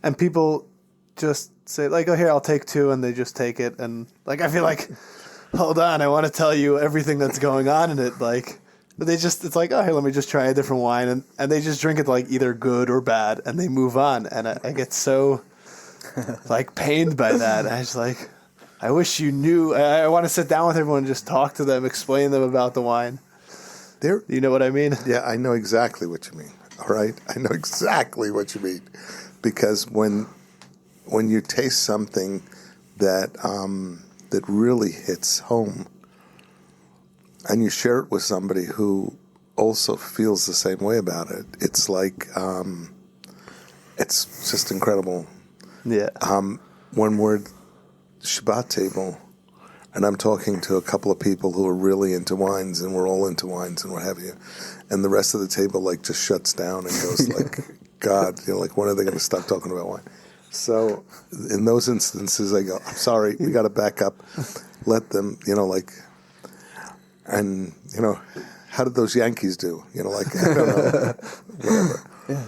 and people just say like, "Oh, here, I'll take 2," and they just take it, and like I feel like, hold on, I want to tell you everything that's going on in it, like, but it's like, oh, here, let me just try a different wine, and they just drink it like either good or bad, and they move on, and I get so like pained by that. I just like, I wish you knew. I want to sit down with everyone and just talk to them, explain them about the wine. You know what I mean? Yeah, I know exactly what you mean. All right, I know exactly what you mean, because when you taste something that that really hits home, and you share it with somebody who also feels the same way about it, it's like it's just incredible. Yeah. When we're at Shabbat table, and I'm talking to a couple of people who are really into wines, and we're all into wines and what have you, and the rest of the table like just shuts down and goes like, God, like when are they going to stop talking about wine? So in those instances, I go, I'm sorry, we got to back up, let them, and how did those Yankees do? I don't know, whatever. Yeah.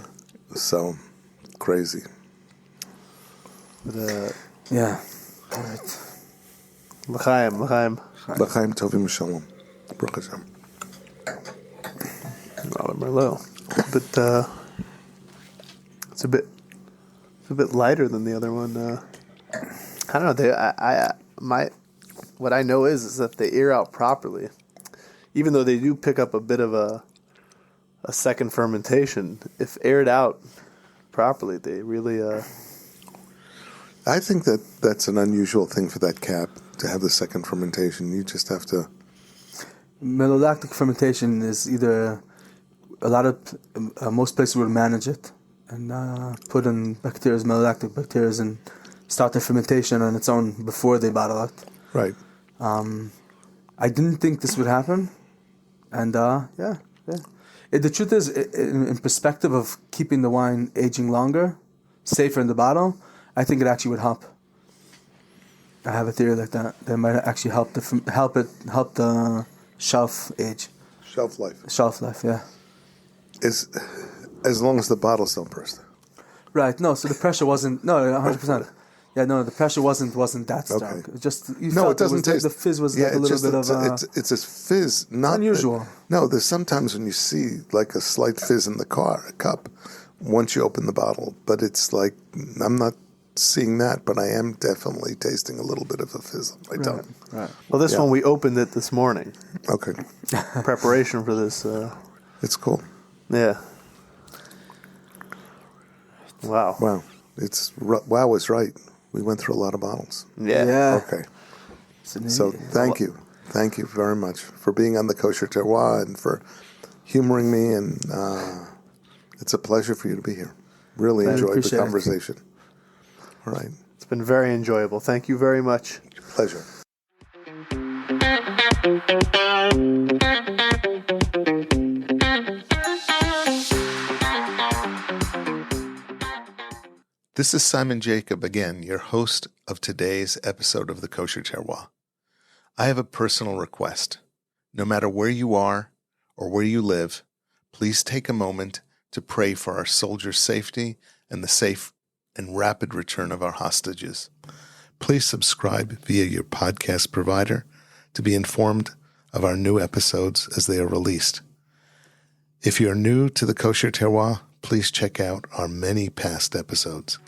So crazy. But, yeah. All right. L'chaim. L'chaim tovim shalom. Baruch Hashem. Merlot. But it's a bit lighter than the other one. I don't know. What I know is that they air out properly, even though they do pick up a bit of a a second fermentation. If aired out properly, they really... I think that's an unusual thing for that cap, to have the second fermentation. You just have to... Malolactic fermentation is either most places would manage it and put in malolactic bacteria, and start the fermentation on its own before they bottle it. Right. I didn't think this would happen, and yeah. The truth is, in perspective of keeping the wine aging longer, safer in the bottle, I think it actually would help. I have a theory like that. That might actually help the shelf age. Shelf life. Shelf life, yeah. As long as the bottles don't burst. Right. No. So the pressure wasn't. No, 100%. Yeah. No, the pressure wasn't that strong. Okay. It just It doesn't taste. The fizz was like a little bit of. It's a fizz. Not unusual. No, there's sometimes when you see like a slight fizz in the cup once you open the bottle, but it's like I'm not seeing that, but I am definitely tasting a little bit of a fizz on my tongue. Right. Well, this one, we opened it this morning. Okay. Preparation for this. It's cool. Yeah. Wow. Wow. Wow is right. We went through a lot of bottles. Yeah. Okay. So thank you. Thank you very much for being on the Kosher Terroir and for humoring me. And it's a pleasure for you to be here. Really enjoyed the conversation. All right. It's been very enjoyable. Thank you very much. Pleasure. This is Simon Jacob again, your host of today's episode of the Kosher Terroir. I have a personal request. No matter where you are or where you live, please take a moment to pray for our soldiers' safety and the safe and rapid return of our hostages. Please subscribe via your podcast provider to be informed of our new episodes as they are released. If you are new to the Kosher Terroir, please check out our many past episodes.